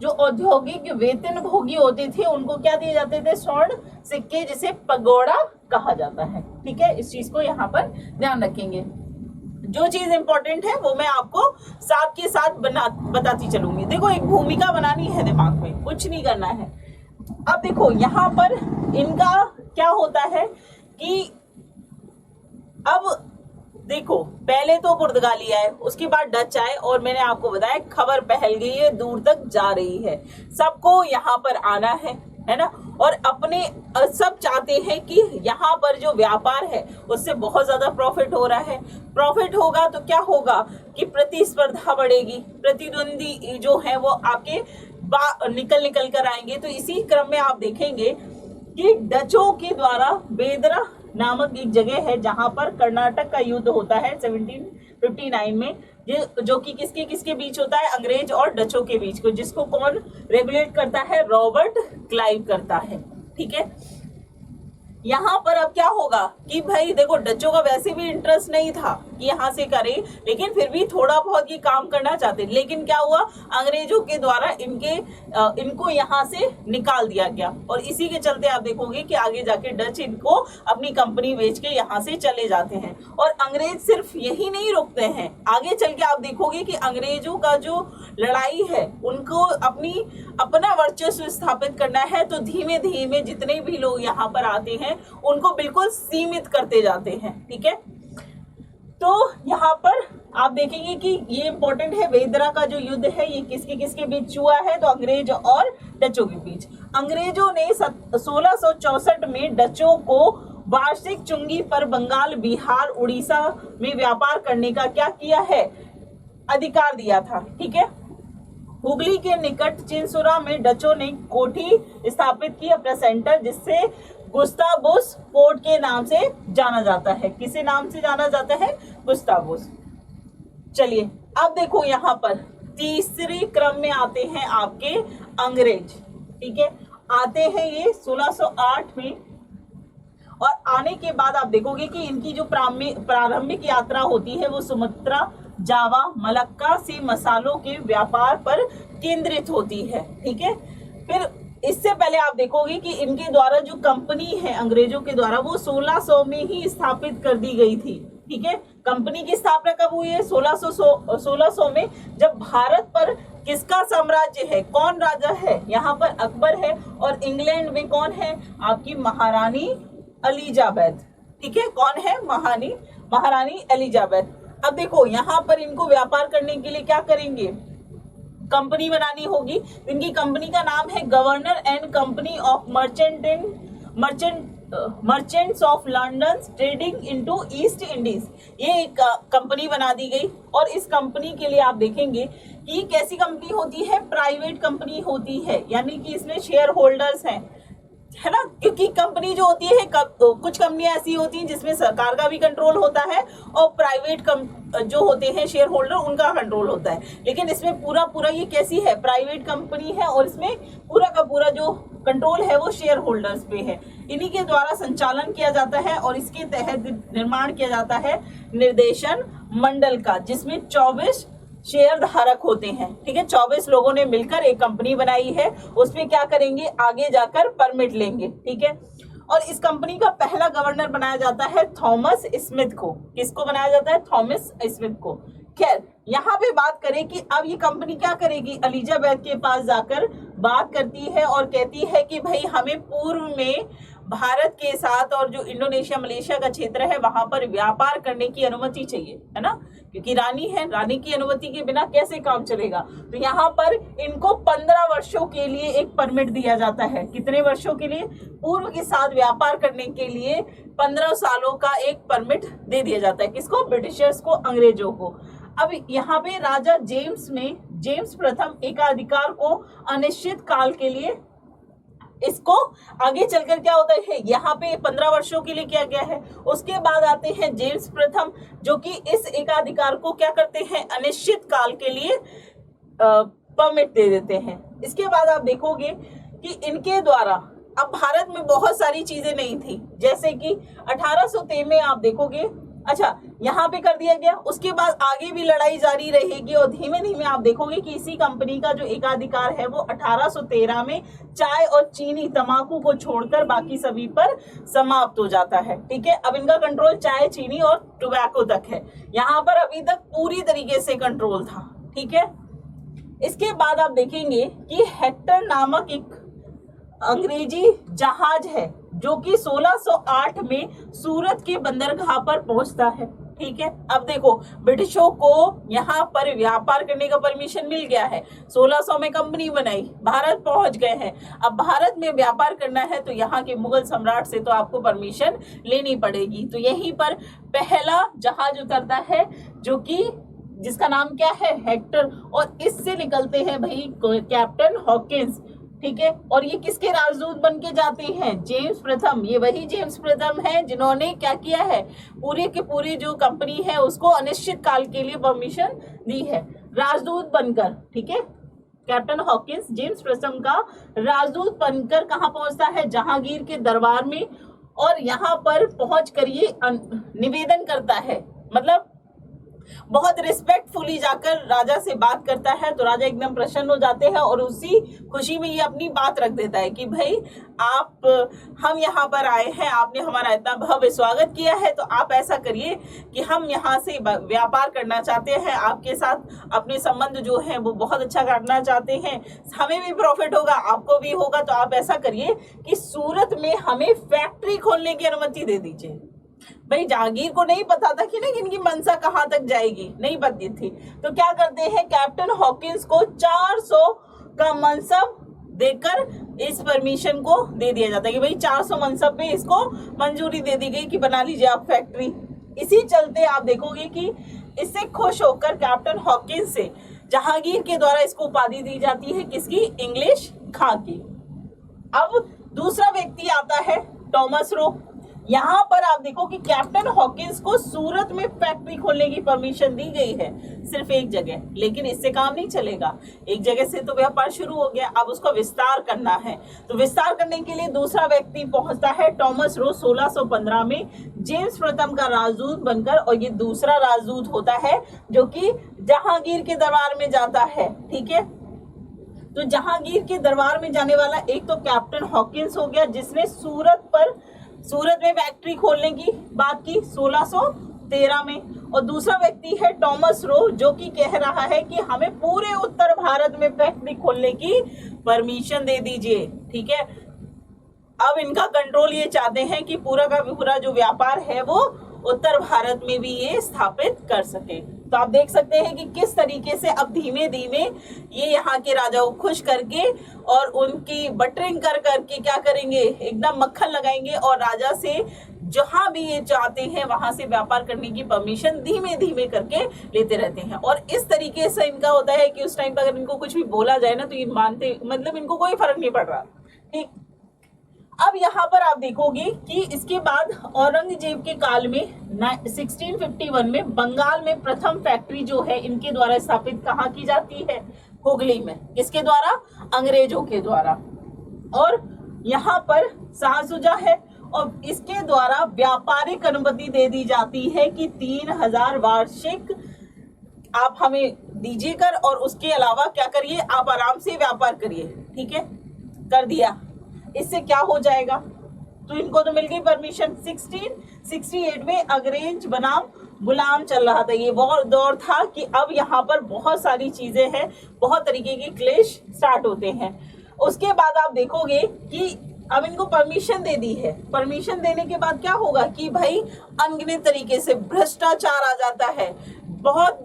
जो औद्योगिक वेतन भोगी होते थे उनको क्या दिए जाते थे? स्वर्ण सिक्के, जिसे पगोड़ा कहा जाता है, ठीक है। इस चीज को यहाँ पर ध्यान रखेंगे। जो चीज इंपॉर्टेंट है वो मैं आपको साथ के साथ बताती चलूंगी। देखो, एक भूमिका बनानी है दिमाग में, कुछ नहीं करना है। अब देखो यहाँ पर इनका क्या होता है कि अब देखो, पहले तो पुर्तगाली आए, उसके बाद डच आए और मैंने आपको बताया खबर फैल गई है, दूर तक जा रही है, सबको यहाँ पर आना है ना। और अपने सब चाहते हैं कि यहाँ पर जो व्यापार है उससे बहुत ज्यादा प्रॉफिट हो रहा है। प्रॉफिट होगा तो क्या होगा कि प्रतिस्पर्धा बढ़ेगी, प्रतिद्वंदी जो है वो आपके निकल कर आएंगे। तो इसी क्रम में आप देखेंगे कि डचों के द्वारा बेदरा नामक एक जगह है जहां पर कर्नाटक का युद्ध होता है 1759 में, जो कि किसके किसके बीच होता है? अंग्रेज और डचों के बीच को, जिसको कौन रेगुलेट करता है? रॉबर्ट क्लाइव करता है, ठीक है। यहाँ पर अब क्या होगा कि भाई देखो, डचों का वैसे भी इंटरेस्ट नहीं था कि यहाँ से करें, लेकिन फिर भी थोड़ा बहुत ये काम करना चाहते, लेकिन क्या हुआ, अंग्रेजों के द्वारा इनको यहाँ से निकाल दिया गया। और इसी के चलते आप देखोगे कि आगे जाके डच इनको अपनी कंपनी बेच के यहाँ से चले जाते हैं। और अंग्रेज सिर्फ यही नहीं रुकते हैं, आगे चल के आप देखोगे कि अंग्रेजों का जो लड़ाई है उनको अपना वर्चस्व स्थापित करना है, तो धीमे धीमे जितने भी लोग यहाँ पर आते हैं उनको बिल्कुल सीमित करते जाते हैं, ठीक है। तो यहाँ पर आप देखेंगे कि ये इंपॉर्टेंट है, वेदरा का जो युद्ध है ये किसके किसके बीच हुआ है? तो अंग्रेज और डचों के बीच। अंग्रेजों ने 1664 में डचों को वार्षिक चुंगी पर बंगाल, बिहार, उड़ीसा में व्यापार करने का क्या किया है? अधिकार दिया था, ठीक है। हुगली के निकट चिंसुरा में डचों ने कोठी स्थापित की, अपना सेंटर, जिससे गुस्तावुस फोर्ट के नाम से जाना जाता है। किसे नाम से जाना जाता है? गुस्तावुस। चलिए अब देखो, यहाँ पर तीसरे क्रम में आते हैं आपके अंग्रेज, ठीक है। आते हैं ये 1608 में, और आने के बाद आप देखोगे कि इनकी जो प्रारंभिक यात्रा होती है वो सुमात्रा, जावा, मलक्का से मसालों के व्यापार पर केंद्रित होती है, ठीक है। फिर इससे पहले आप देखोगे कि इनके द्वारा जो कंपनी है अंग्रेजों के द्वारा, वो 1600 में ही स्थापित कर दी गई थी, ठीक है। कंपनी की स्थापना कब हुई है? 1600 में, जब भारत पर किसका साम्राज्य है, कौन राजा है? यहाँ पर अकबर है, और इंग्लैंड में कौन है? आपकी महारानी एलिजाबेथ, ठीक है। कौन है? महारानी एलिजाबेथ। अब देखो, यहाँ पर इनको व्यापार करने के लिए क्या करेंगे? कंपनी बनानी होगी। इनकी कंपनी का नाम है governor and company of merchants of London trading into east Indies. ये एक कंपनी बना दी गई, और इस कंपनी के लिए आप देखेंगे कि कैसी कंपनी होती है? प्राइवेट कंपनी होती है, यानी कि इसमें शेयर होल्डर्स हैं, है ना। क्योंकि कंपनी जो होती है, कुछ कंपनियां ऐसी होती हैं जिसमें सरकार का भी कंट्रोल होता है, और प्राइवेट जो होते हैं शेयर होल्डर, उनका कंट्रोल होता है। लेकिन इसमें पूरा ये कैसी है? प्राइवेट कंपनी है, और इसमें पूरा का पूरा जो कंट्रोल है वो शेयर होल्डर्स पे है। इन्हीं के द्वारा संचालन किया जाता है, और इसके तहत निर्माण किया जाता है निर्देशन मंडल का, जिसमें 24 शेयर धारक होते हैं, ठीक है। 24 लोगों ने मिलकर एक कंपनी बनाई है, उसमें क्या करेंगे? आगे जाकर परमिट लेंगे, ठीक है। और इस कंपनी का पहला गवर्नर बनाया जाता है थॉमस स्मिथ को। किसको बनाया जाता है? थॉमस स्मिथ को। खैर, यहाँ पे बात करें कि अब ये कंपनी क्या करेगी? एलिजाबेथ के पास जाकर बात करती है और कहती है कि भाई हमें पूर्व में भारत के साथ और जो इंडोनेशिया मलेशिया का क्षेत्र है वहां पर व्यापार करने की अनुमति चाहिए, है ना, क्योंकि रानी है, रानी की अनुमति के बिना कैसे काम चलेगा। तो यहाँ पर इनको 15 वर्षों के लिए एक परमिट दिया जाता है। कितने वर्षों के लिए? पूर्व के साथ व्यापार करने के लिए 15 सालों का एक परमिट दे दिया जाता है। किसको? ब्रिटिशर्स को, अंग्रेजों को। अब यहाँ पे राजा जेम्स प्रथम एकाधिकार को अनिश्चित काल के लिए, इसको आगे चलकर क्या होता है, यहाँ पे 15 वर्षों के लिए किया गया है। उसके बाद आते हैं जेम्स प्रथम, जो कि इस एकाधिकार को क्या करते हैं, अनिश्चित काल के लिए परमिट दे देते हैं। इसके बाद आप देखोगे कि इनके द्वारा अब भारत में बहुत सारी चीजें नहीं थी, जैसे कि 1803 में आप देखोगे, अच्छा यहाँ पे कर दिया गया। उसके बाद आगे भी लड़ाई जारी रहेगी और धीमे धीमे आप देखोगे कि इसी कंपनी का जो एकाधिकार है वो 1813 में चाय और चीनी तंबाकू को छोड़कर बाकी सभी पर समाप्त हो जाता है। ठीक है, अब इनका कंट्रोल चाय, चीनी और टोबैको तक है। यहाँ पर अभी तक पूरी तरीके से कंट्रोल था। ठीक है, इसके बाद आप देखेंगे कि हेक्टर नामक एक अंग्रेजी जहाज है जो कि 1608 में सूरत के बंदरगाह पर पहुंचता है। ठीक है, अब देखो ब्रिटिशों को यहाँ पर व्यापार करने का परमिशन मिल गया है, 1600 में कंपनी बनाई, भारत पहुंच गए हैं। अब भारत में व्यापार करना है तो यहाँ के मुगल सम्राट से तो आपको परमिशन लेनी पड़ेगी। तो यहीं पर पहला जहाज उतरता है जो कि जिसका नाम क्या है, हेक्टर, और इससे निकलते हैं भाई कैप्टन हॉकिंस। ठीक है, और ये किसके राजदूत बन के जाते हैं, जेम्स प्रथम। ये वही जेम्स प्रथम है जिन्होंने क्या किया है, पूरे के पूरे जो कंपनी है उसको अनिश्चित काल के लिए परमिशन दी है, राजदूत बनकर। ठीक है, कैप्टन हॉकिंस जेम्स प्रथम का राजदूत बनकर कहाँ पहुंचता है, जहांगीर के दरबार में, और यहाँ पर पहुंच कर ये निवेदन करता है, मतलब बहुत रिस्पेक्टफुली जाकर राजा से बात करता है। तो राजा एकदम प्रसन्न हो जाते हैं और उसी खुशी में ये अपनी बात रख देता है कि भाई हम यहाँ पर आए हैं, आपने हमारा इतना भव्य स्वागत किया है, तो आप ऐसा करिए कि हम यहाँ से व्यापार करना चाहते हैं, आपके साथ अपने संबंध जो है वो बहुत अच्छा करना चाहते हैं, हमें भी प्रॉफिट होगा, आपको भी होगा। तो आप ऐसा करिए कि सूरत में हमें फैक्ट्री खोलने की अनुमति दे दीजिए। भाई जहांगीर को नहीं पता था कि नहीं इनकी मनसा कहां तक जाएगी, नहीं पता थी। तो क्या करते हैं, कैप्टन हॉकिंस को 400 का मनसब देकर इस परमिशन को दे दिया जाता है कि भाई 400 मनसब पे इसको मंजूरी दे दी गई कि बना लीजिए आप फैक्ट्री। इसी चलते आप देखोगे कि इससे खुश होकर कैप्टन हॉकिंस से जहांगीर के द्वारा इसको उपाधि दी जाती है, किसकी, इंग्लिश खां की। अब दूसरा व्यक्ति आता है टॉमस रो। यहाँ पर आप देखो कि कैप्टन हॉकिंस को सूरत में फैक्ट्री खोलने की परमिशन दी गई है, सिर्फ एक जगह, लेकिन इससे काम नहीं चलेगा। एक जगह से तो व्यापार शुरू हो गया, अब उसको विस्तार करना है। तो विस्तार करने के लिए दूसरा व्यक्ति पहुंचता है, टॉमस रो, 1615 में जेम्स प्रथम का राजदूत बनकर, और ये दूसरा राजदूत होता है जो कि जहांगीर के दरबार में जाता है। ठीक है, तो जहांगीर के दरबार में जाने वाला एक तो कैप्टन हॉकिंस हो गया जिसने सूरत में फैक्ट्री खोलने की बात की 1613 में, और दूसरा व्यक्ति है टॉमस रो जो कि कह रहा है कि हमें पूरे उत्तर भारत में फैक्ट्री खोलने की परमिशन दे दीजिए। ठीक है, अब इनका कंट्रोल ये चाहते हैं कि पूरा का पूरा जो व्यापार है वो उत्तर भारत में भी ये स्थापित कर सके। तो आप देख सकते हैं कि किस तरीके से अब धीमे धीमे ये यहाँ के राजाओं को खुश करके और उनकी बटरिंग कर करके क्या करेंगे, एकदम मक्खन लगाएंगे और राजा से जहां भी ये चाहते हैं वहां से व्यापार करने की परमिशन धीमे धीमे करके लेते रहते हैं। और इस तरीके से इनका होता है कि उस टाइम पर अगर इनको कुछ भी बोला जाए ना तो ये मानते, मतलब इनको कोई फर्क नहीं पड़ रहा। ठीक, अब यहाँ पर आप देखोगे कि इसके बाद औरंगजेब के काल में 1651 में बंगाल में प्रथम फैक्ट्री जो है इनके द्वारा स्थापित कहाँ की जाती है, हुगली में। किसके द्वारा, अंग्रेजों के द्वारा। और यहाँ पर शाहसुजा है और इसके द्वारा व्यापारिक अनुमति दे दी जाती है कि 3000 वार्षिक आप हमें दीजिए कर, और उसके अलावा क्या करिए, आप आराम से व्यापार करिए। ठीक है, कर दिया। इससे क्या हो जाएगा, तो इनको तो मिल गई परमिशन। 1668 में अंग्रेज बनाम गुलाम चल रहा था। ये वो दौर था कि अब यहाँ पर बहुत सारी चीजें हैं, बहुत तरीके के क्लेश स्टार्ट होते हैं। उसके बाद आप देखोगे कि अब इनको परमिशन दे दी है। परमिशन देने के बाद क्या होगा कि भाई अनगिनत तरीके से भ्रष्टाचार आ जाता है, बहुत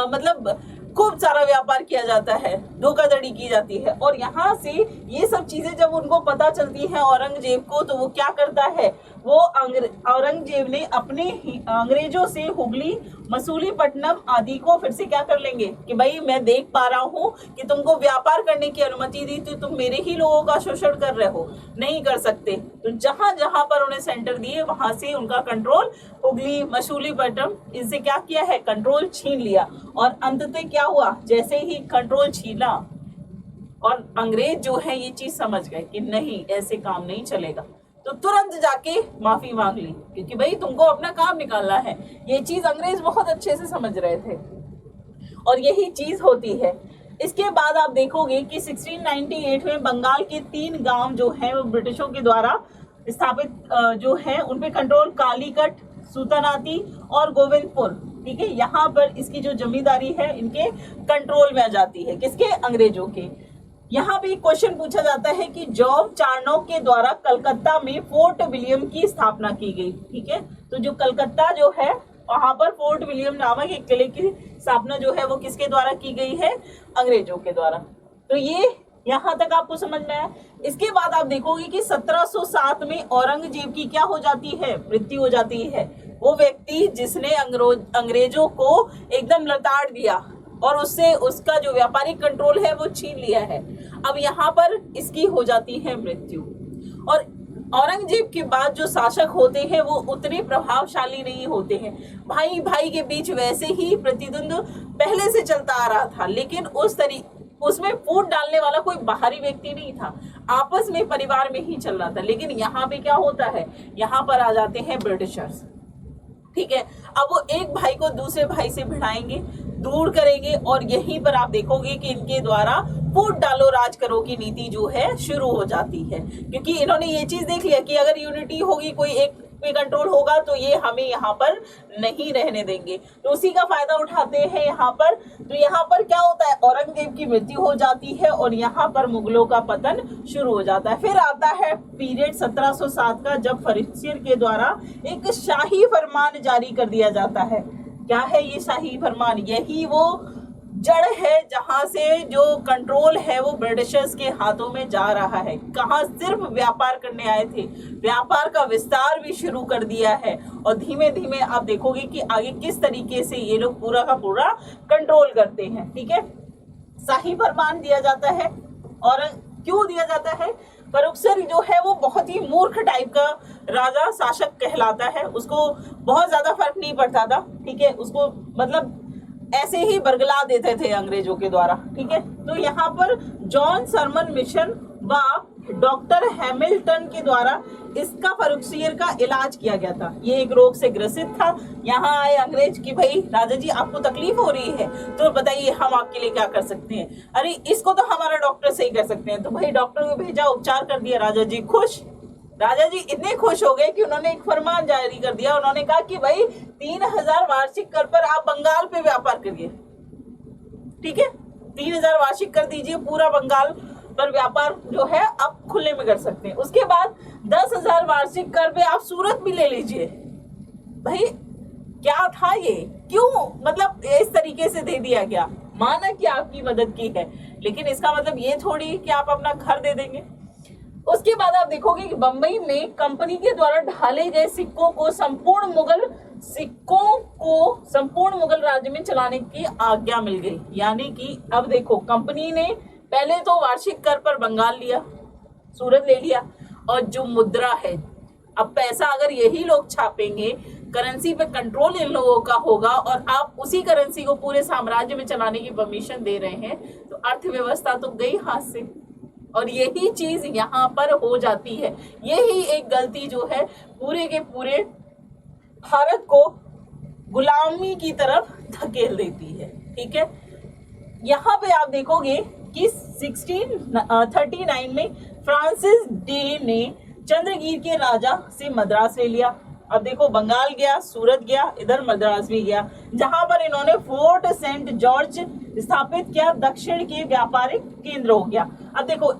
मतलब खूब सारा व्यापार किया जाता है, धोखाधड़ी की जाती है। और यहाँ से ये सब चीजें जब उनको पता चलती हैं औरंगजेब को, तो वो क्या करता है, वो औरंगजेब ने अपने अंग्रेजों से हुगली, मसूलीपट्टनम आदि को फिर से क्या कर लेंगे कि भाई मैं देख पा रहा हूँ कि तुमको व्यापार करने की अनुमति दी, तो तुम मेरे ही लोगों का शोषण कर रहे हो, नहीं कर सकते। तो जहां जहां पर उन्हें सेंटर दिए वहां से उनका कंट्रोल, हुगली, मसूलीपट्टनम, इनसे क्या किया है, कंट्रोल छीन लिया। और अंततः क्या हुआ, जैसे ही कंट्रोल छीना और अंग्रेज जो है ये चीज समझ गए कि नहीं ऐसे काम नहीं चलेगा, तो तुरंत जाके माफी मांग ली, क्योंकि भाई तुमको अपना काम निकालना है। ये चीज अंग्रेज बहुत अच्छे से समझ रहे थे और यही चीज होती है। इसके बाद आप देखोगे कि 1698 में बंगाल के 3 गांव जो हैं वो ब्रिटिशों के द्वारा स्थापित जो है उन पे कंट्रोल, कालीकट, सूतानाती और गोविंदपुर, ठीक है, यहाँ पर इसकी जो जमींदारी है इनके कंट्रोल में आ जाती है, किसके, अंग्रेजों के। यहाँ पे एक क्वेश्चन पूछा जाता है कि जॉब चार्नोक के द्वारा कलकत्ता में फोर्ट विलियम की स्थापना की गई, ठीक है। तो जो कलकत्ता जो है वहां पर फोर्ट विलियम नामक एक किले की स्थापना जो है वो किसके द्वारा की गई है, अंग्रेजों के द्वारा। तो ये यहाँ तक आपको समझ में आया। इसके बाद आप देखोगे कि 1707 में औरंगजेब की क्या हो जाती है, मृत्यु हो जाती है। वो व्यक्ति जिसने अंग्रेजों को एकदम लताड़ दिया और उससे उसका जो व्यापारिक कंट्रोल है वो छीन लिया है। अब यहाँ पर इसकी हो जाती है मृत्यु। और औरंगजेब के बाद जो शासक होते हैं वो उतने प्रभावशाली नहीं होते हैं। भाई भाई के बीच वैसे ही प्रतिद्वंद पहले से चलता आ रहा था, लेकिन उसमें फूट डालने वाला कोई बाहरी व्यक्ति नहीं था, आपस में परिवार में ही चल रहा था। लेकिन यहाँ पे क्या होता है, यहाँ पर आ जाते हैं ब्रिटिशर्स, ठीक है। अब वो एक भाई को दूसरे भाई से भिड़ाएंगे, दूर करेंगे, और यहीं पर आप देखोगे कि इनके द्वारा फूट डालो राज करो की नीति जो है शुरू हो जाती है, क्योंकि इन्होंने ये चीज देख लिया कि अगर यूनिटी होगी, कोई एक पे कंट्रोल होगा, तो ये हमें यहाँ पर नहीं रहने देंगे। तो उसी का फायदा उठाते हैं यहाँ पर। तो यहाँ पर क्या होता है, औरंगजेब की मृत्यु हो जाती है और यहाँ पर मुगलों का पतन शुरू हो जाता है। फिर आता है पीरियड 1707 का, जब फरीदशेर के द्वारा एक शाही फरमान जारी कर दिया जाता है। क्या है ये शाही फरमान, यही वो जड़ है जहां से जो कंट्रोल है वो ब्रिटिशर्स के हाथों में जा रहा है। कहाँ सिर्फ व्यापार करने आए थे, व्यापार का विस्तार भी शुरू कर दिया है। और धीमे धीमे आप देखोगे कि आगे किस तरीके से ये लोग पूरा का पूरा कंट्रोल करते हैं, ठीक है। शाही फरमान दिया जाता है। और क्यों दिया जाता है, फरुखसर जो है वो बहुत ही मूर्ख टाइप का राजा शासक कहलाता है, उसको बहुत ज्यादा फर्क नहीं पड़ता था, ठीक है। उसको मतलब ऐसे ही बरगला देते थे अंग्रेजों के द्वारा, ठीक है। तो यहाँ पर जॉन सरमन मिशन व डॉक्टर हैमिल्टन के द्वारा इसका फरुखसियर का इलाज किया गया था। ये एक रोग से ग्रसित था। यहाँ आए अंग्रेज कि भाई राजा जी आपको तकलीफ हो रही है, तो बताइए हम आपके लिए क्या कर सकते हैं। अरे इसको तो हमारा डॉक्टर सही कर सकते हैं। तो भाई डॉक्टर को भेजा, उपचार कर दिया, राजा जी खुश। राजा जी इतने खुश हो गए कि उन्होंने एक फरमान जारी कर दिया। उन्होंने कहा कि भाई 3000 वार्षिक कर पर आप बंगाल पे व्यापार करिए, ठीक है। 3000 वार्षिक कर दीजिए, पूरा बंगाल पर व्यापार जो है आप खुले में कर सकते हैं। उसके बाद 10,000 वार्षिक कर पे आप सूरत भी ले लीजिए। भाई क्या था ये, क्यों मतलब इस तरीके से दे दिया गया। माना कि आपकी मदद की है, लेकिन इसका मतलब ये थोड़ी कि आप अपना घर दे देंगे। उसके बाद आप देखोगे कि बंबई में कंपनी के द्वारा ढाले गए सिक्कों को संपूर्ण मुगल राज्य में चलाने की आज्ञा मिल गई। यानी कि अब देखो, कंपनी ने पहले तो वार्षिक कर पर बंगाल लिया, सूरत ले लिया, और जो मुद्रा है, अब पैसा अगर यही लोग छापेंगे, करेंसी पे कंट्रोल इन लोगों का होगा, और आप उसी करेंसी को पूरे साम्राज्य में चलाने की परमिशन दे रहे हैं, तो अर्थव्यवस्था तो गई हाथ से। और यही चीज यहाँ पर हो जाती है। यही एक गलती जो है पूरे के पूरे भारत को गुलामी की तरफ धकेल देती है, ठीक है। यहाँ पे आप देखोगे कि 1639 में फ्रांसिस डे ने चंद्रगीर के राजा से मद्रास ले लिया। अब देखो, बंगाल गया, सूरत गया, इधर मद्रास भी गया, जहां पर इन्होंने फोर्ट सेंट जॉर्ज स्थापित किया, दक्षिण के व्यापारिक केंद्र हो गया। अब देखो,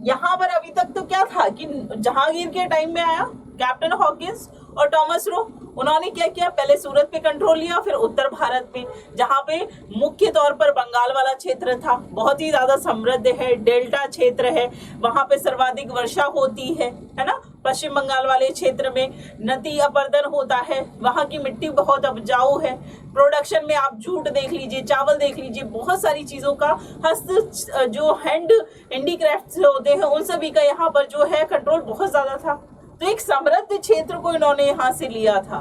यहाँ पर अभी तक तो क्या था कि जहांगीर के टाइम में आया कैप्टन हॉकिंस और टॉमस रो, उन्होंने क्या किया, पहले सूरत पे कंट्रोल लिया, फिर उत्तर भारत पे, जहाँ पे मुख्य तौर पर बंगाल वाला क्षेत्र था, बहुत ही ज्यादा समृद्ध है, डेल्टा क्षेत्र है, वहां पे सर्वाधिक वर्षा होती है ना। पश्चिम बंगाल वाले क्षेत्र में नदी अपर्दन होता है, वहां की मिट्टी बहुत उपजाऊ है, प्रोडक्शन में आप जूट देख लीजिए, चावल देख लीजिए, बहुत सारी चीजों का हस्त जो हैंड हैंडीक्राफ्ट होते हैं उन सभी का यहाँ पर जो है कंट्रोल बहुत ज्यादा था। तो एक समृद्ध क्षेत्र को इन्होंने यहाँ से लिया था,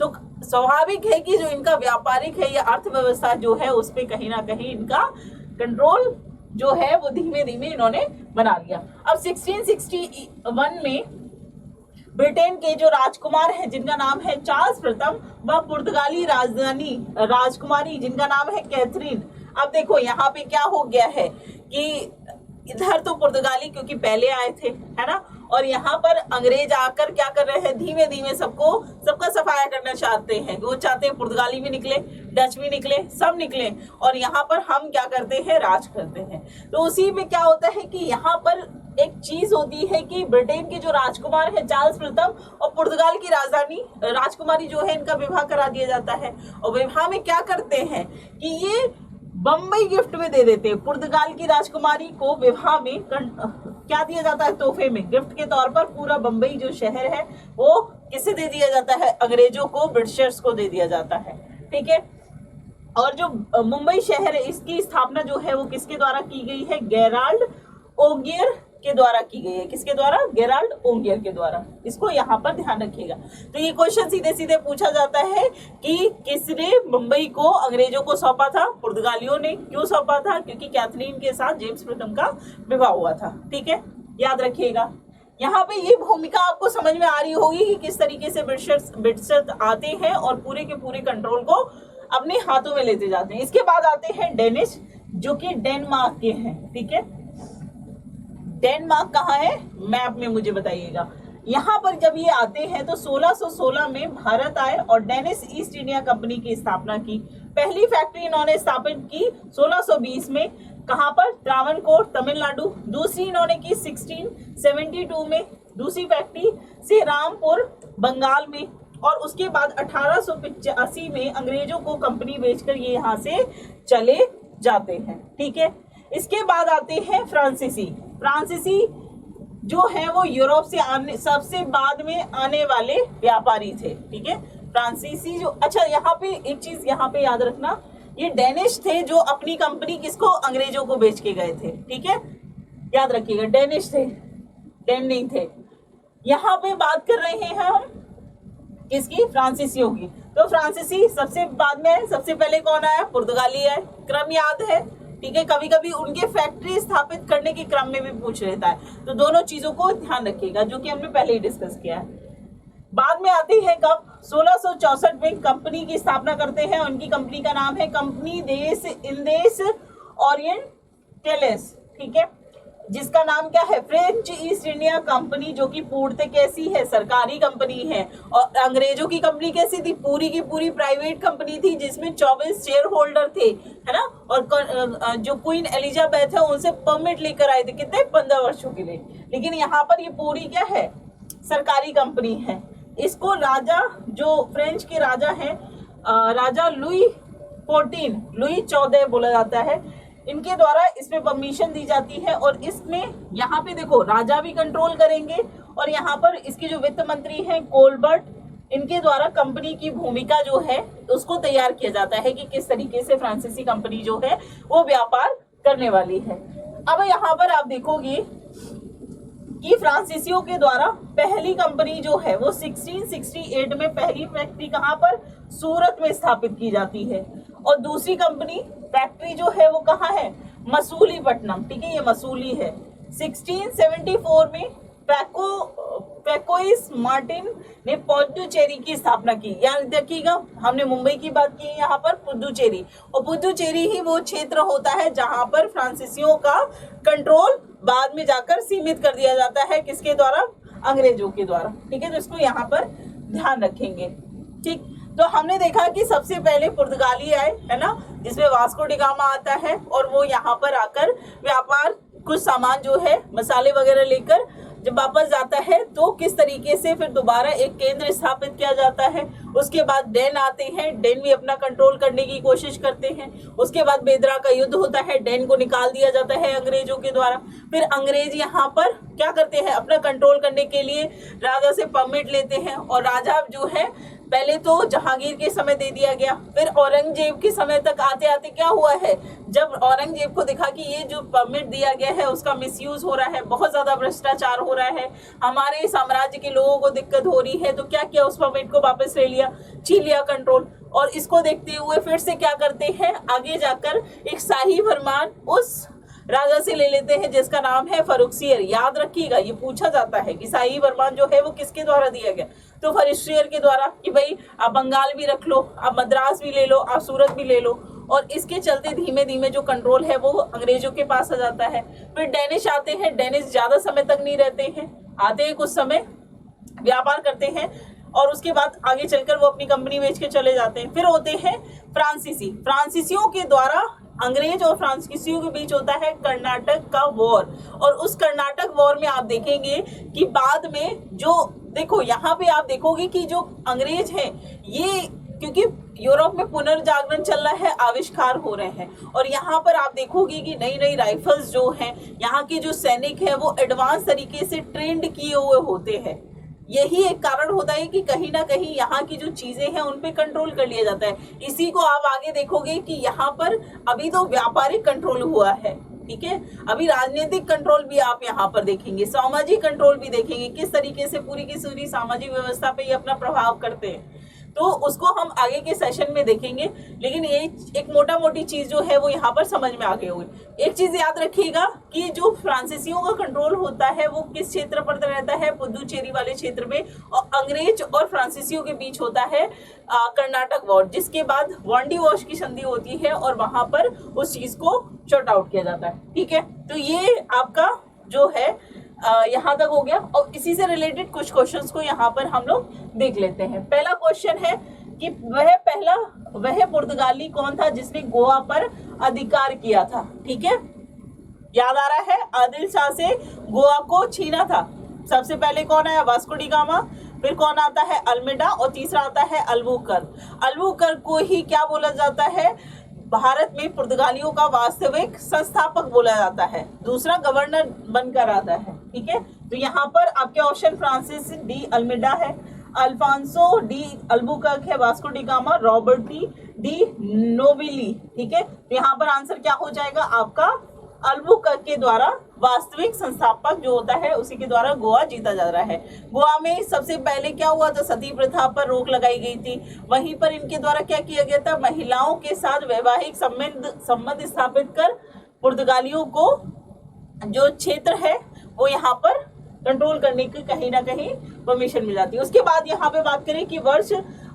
तो स्वाभाविक है कि जो इनका व्यापारिक है या अर्थव्यवस्था जो है उस पे कहीं ना कहीं इनका कंट्रोल जो है वो धीमे धीमे इन्होंने बना लिया। अब 1661 में ब्रिटेन के जो राजकुमार हैं जिनका नाम है चार्ल्स प्रथम, वह पुर्तगाली राजधानी राजकुमारी जिनका नाम है कैथरीन। अब देखो यहाँ पे क्या हो गया है कि इधर तो पुर्तगाली क्योंकि पहले आए थे, है ना, और यहाँ पर अंग्रेज आकर क्या कर रहे हैं, धीमे धीमे सबका सफाया करना चाहते हैं। वो चाहते हैं पुर्तगाली भी निकले, डच भी निकले, सब निकले, और यहाँ पर हम क्या करते हैं, राज करते हैं। तो उसी में क्या होता है कि यहाँ पर एक चीज होती है कि ब्रिटेन के जो राजकुमार है चार्ल्स प्रथम और पुर्तगाल की राजधानी राजकुमारी जो है इनका विवाह करा दिया जाता है। और विवाह में क्या करते हैं कि ये बम्बई गिफ्ट में दे देते हैं। पुर्तगाल की राजकुमारी को विवाह में क्या दिया जाता है, तोहफे में गिफ्ट के तौर पर पूरा बम्बई जो शहर है वो किसे दे दिया जाता है, अंग्रेजों को, ब्रिटिशर्स को दे दिया जाता है। ठीक है, और जो मुंबई शहर है इसकी स्थापना जो है वो किसके द्वारा की गई है, गेराल्ड ओगियर के द्वारा की गई है। किसके द्वारा, गेराल्ड ओगियर के द्वारा। इसको यहाँ पर ध्यान रखिएगा। तो ये क्वेश्चन सीधे सीधे पूछा जाता है कि किसने मुंबई को अंग्रेजों को सौंपा था, पुर्तगालियों ने। क्यों सौंपा था, क्योंकि कैथरीन के साथ जेम्स प्रथम का विवाह हुआ था। ठीक है, याद रखिएगा। यहाँ पे ये भूमिका आपको समझ में आ रही होगी कि किस तरीके से ब्रिटिशर्स आते हैं और पूरे के पूरे कंट्रोल को अपने हाथों में लेते जाते हैं। इसके बाद आते हैं डेनिश, जो कि डेनमार्क के हैं। ठीक है, डेनमार्क कहाँ है, मैप में मुझे बताइएगा। यहाँ पर जब ये आते हैं तो 1616 में भारत आए और डेनिश ईस्ट इंडिया कंपनी की स्थापना की। पहली फैक्ट्री इन्होंने स्थापित की 1620 में, कहाँ पर, त्रावणकोर, तमिलनाडु। दूसरी इन्होंने की 1672 में, दूसरी फैक्ट्री श्रीरामपुर, बंगाल में। और उसके बाद 1885 में अंग्रेजों को कंपनी बेचकर ये यहाँ से चले जाते हैं। ठीक है, इसके बाद आते हैं फ्रांसीसी। फ्रांसीसी जो है वो यूरोप से आने सबसे बाद में आने वाले व्यापारी थे। ठीक है, फ्रांसीसी जो, अच्छा यहाँ पे एक चीज यहाँ पे याद रखना, ये डेनिश थे जो अपनी कंपनी किसको, अंग्रेजों को बेच के गए थे। ठीक है, याद रखिएगा, डेनिश थे, डेन नहीं थे। यहाँ पे बात कर रहे हैं हम किसकी, फ्रांसीसियों की। तो फ्रांसीसी सबसे बाद में है, सबसे पहले कौन आया, पुर्तगाली है। क्रम याद है, ठीक है, कभी कभी उनके फैक्ट्री स्थापित करने के क्रम में भी पूछ लेता है, तो दोनों चीजों को ध्यान रखिएगा, जो कि हमने पहले ही डिस्कस किया है। बाद में आती है कब, 1664 में कंपनी की स्थापना करते हैं। उनकी कंपनी का नाम है कंपनी देश इंदेश ओरिएंटलेस। ठीक है, जिसका नाम क्या है, फ्रेंच ईस्ट इंडिया कंपनी, जो कि पूर्णतः कैसी है, सरकारी कंपनी है। और अंग्रेजों की कंपनी कैसी थी, पूरी की पूरी प्राइवेट कंपनी थी, जिसमें 24 शेयर होल्डर थे, है ना। और जो क्वीन एलिजाबेथ है उनसे परमिट लेकर आए थे, कितने, 15 वर्षों के लिए। लेकिन यहाँ पर ये पूरी क्या है, सरकारी कंपनी है। इसको राजा, जो फ्रेंच के राजा हैं, राजा लुई 14 बोला जाता है, इनके द्वारा इसमें परमिशन दी जाती है। और इसमें यहाँ पे देखो राजा भी कंट्रोल करेंगे, और यहाँ पर इसके जो वित्त मंत्री हैं कोलबर्ट, इनके द्वारा कंपनी की भूमिका जो है उसको तैयार किया जाता है कि किस तरीके से फ्रांसीसी कंपनी जो है वो व्यापार करने वाली है। अब यहाँ पर आप देखोगे कि फ्रांसीसियों के द्वारा पहली कंपनी जो है वो 1668 में पहली फैक्ट्री कहाँ पर, सूरत में स्थापित की जाती है। और दूसरी कंपनी फैक्ट्री जो है वो कहाँ है, मसूलीपट्टनम। ठीक है, ये मसूली है। 1674 में पैकोइस मार्टिन ने पुडुचेरी की स्थापना की। याद रखिएगा, हमने मुंबई की बात की, यहाँ पर पुडुचेरी, और पुडुचेरी ही वो क्षेत्र होता है जहां पर फ्रांसीसियों का कंट्रोल बाद में जाकर सीमित कर दिया जाता है, किसके द्वारा, अंग्रेजों के द्वारा। ठीक है, तो इसको यहाँ पर ध्यान रखेंगे। ठीक, तो हमने देखा कि सबसे पहले पुर्तगाली आए, है ना, जिसमें वास्को डी गामा आता है, और वो यहाँ पर आकर व्यापार, कुछ सामान जो है मसाले वगैरह लेकर जब वापस जाता है तो किस तरीके से फिर दोबारा एक केंद्र स्थापित किया जाता है। उसके बाद डेन आते हैं, डेन भी अपना कंट्रोल करने की कोशिश करते हैं। उसके बाद बेदरा का युद्ध होता है, डेन को निकाल दिया जाता है अंग्रेजों के द्वारा। फिर अंग्रेज यहाँ पर क्या करते हैं, अपना कंट्रोल करने के लिए राजा से परमिट लेते हैं, और राजा जो है पहले तो जहांगीर के समय दे दिया गया, फिर औरंगजेब के समय तक आते आते क्या हुआ है, जब औरंगजेब को देखा कि ये जो परमिट दिया गया है उसका मिसयूज हो रहा है, बहुत ज्यादा भ्रष्टाचार हो रहा है, हमारे साम्राज्य के लोगों को दिक्कत हो रही है, तो क्या किया, उस परमिट को वापस ले लिया, छीन लिया कंट्रोल। और इसको देखते हुए फिर से क्या करते हैं, आगे जाकर एक शाही फरमान उस राजा से ले लेते हैं जिसका नाम है फर्रुखसियर। याद रखिएगा, ये पूछा जाता है कि शाही फरमान जो है वो किसके द्वारा दिया गया, तो फर्रुखसियर के द्वारा, कि भाई आप बंगाल भी रख लो, आप मद्रास भी ले लो, आप सूरत भी ले लो। और इसके चलते धीमे धीमे जो कंट्रोल है वो अंग्रेजों के पास आ जाता है। फिर डेनिश आते हैं, डेनिश ज्यादा समय तक नहीं रहते हैं, आते हैं कुछ समय, व्यापार करते हैं, और उसके बाद आगे चलकर वो अपनी कंपनी बेच के चले जाते हैं। फिर होते हैं फ्रांसीसी, फ्रांसीसियों के द्वारा अंग्रेज और फ्रांसीसियों के बीच होता है कर्नाटक का वॉर। और उस कर्नाटक वॉर में आप देखेंगे कि बाद में जो, देखो यहाँ पे आप देखोगे कि जो अंग्रेज हैं ये, क्योंकि यूरोप में पुनर्जागरण चल रहा है, आविष्कार हो रहे हैं, और यहाँ पर आप देखोगे कि नई नई राइफल्स जो हैं, यहाँ के जो सैनिक हैं वो एडवांस तरीके से ट्रेंड किए हुए होते हैं। यही एक कारण होता है कि कहीं ना कहीं यहाँ की जो चीजें हैं उन पे कंट्रोल कर लिया जाता है। इसी को आप आगे देखोगे कि यहाँ पर अभी तो व्यापारिक कंट्रोल हुआ है, ठीक है, अभी राजनीतिक कंट्रोल भी आप यहाँ पर देखेंगे, सामाजिक कंट्रोल भी देखेंगे, किस तरीके से पूरी की पूरी सामाजिक व्यवस्था पे ये अपना प्रभाव करते हैं, तो उसको हम आगे के सेशन में देखेंगे। लेकिन ये एक मोटा मोटी चीज जो है वो यहाँ पर समझ में आ गई होगी। एक चीज याद रखिएगा कि जो फ्रांसीसियों का कंट्रोल होता है वो किस क्षेत्र पर रहता है, पुदुचेरी वाले क्षेत्र में, और अंग्रेज और फ्रांसीसियों के बीच होता है कर्नाटक वॉर, जिसके बाद वांडी वॉश की संधि होती है और वहां पर उस चीज को शॉर्ट आउट किया जाता है। ठीक है, तो ये आपका जो है यहाँ तक हो गया। और इसी से रिलेटेड कुछ क्वेश्चंस को यहाँ पर हम लोग देख लेते हैं। पहला क्वेश्चन है कि वह पुर्तगाली कौन था जिसने गोवा पर अधिकार किया था। ठीक है, याद आ रहा है, आदिल शाह से गोवा को छीना था। सबसे पहले कौन आया, वास्को डी गामा, फिर कौन आता है, अल्मेडा, और तीसरा आता है अल्बुकर्क। अल्बुकर्क को ही क्या बोला जाता है, भारत में पुर्तगालियों का वास्तविक संस्थापक बोला जाता है, दूसरा गवर्नर बनकर आता है। ठीक है, तो यहाँ पर आपके ऑप्शन फ्रांसिस डी अल्मेडा है, अल्फांसो डी अल्बुकर्क है, Vasco D gamma, Robert D Nobili. ठीक है, तो यहाँ पर आंसर क्या हो जाएगा आपका, अल्बुकर्क के द्वारा वास्तविक संस्थापक जो होता है उसी के द्वारा गोवा जीता जा रहा है। गोवा में सबसे पहले क्या हुआ था, सती प्रथा पर रोक लगाई गई थी। वहीं पर इनके द्वारा क्या किया गया था, महिलाओं के साथ वैवाहिक संबंध स्थापित कर पुर्तगालियों को जो क्षेत्र है वो यहाँ पर कंट्रोल करने की कहीं ना कहीं परमिशन मिल जाती है। उसके बाद यहाँ पे बात करें कि वर्ष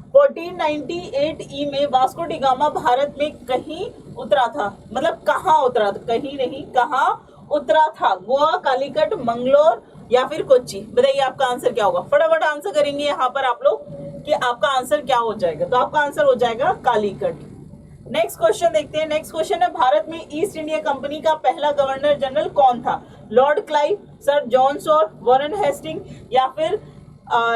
1498 ई में वास्को डी गामा भारत में कहीं उतरा था, मतलब कहाँ उतरा था, कहीं नहीं, कहाँ उतरा था, गोवा, कालीकट, मंगलोर या फिर कोच्चि। बताइए आपका आंसर क्या होगा, फटाफट आंसर करेंगे यहाँ पर आप लोग कि आपका आंसर क्या हो जाएगा। तो आपका आंसर हो जाएगा कालीकट। नेक्स्ट क्वेश्चन देखते हैं। नेक्स्ट क्वेश्चन है, भारत में ईस्ट इंडिया कंपनी का पहला गवर्नर जनरल कौन था, lord Clive, sir John Shore, Warren Hasting या फिर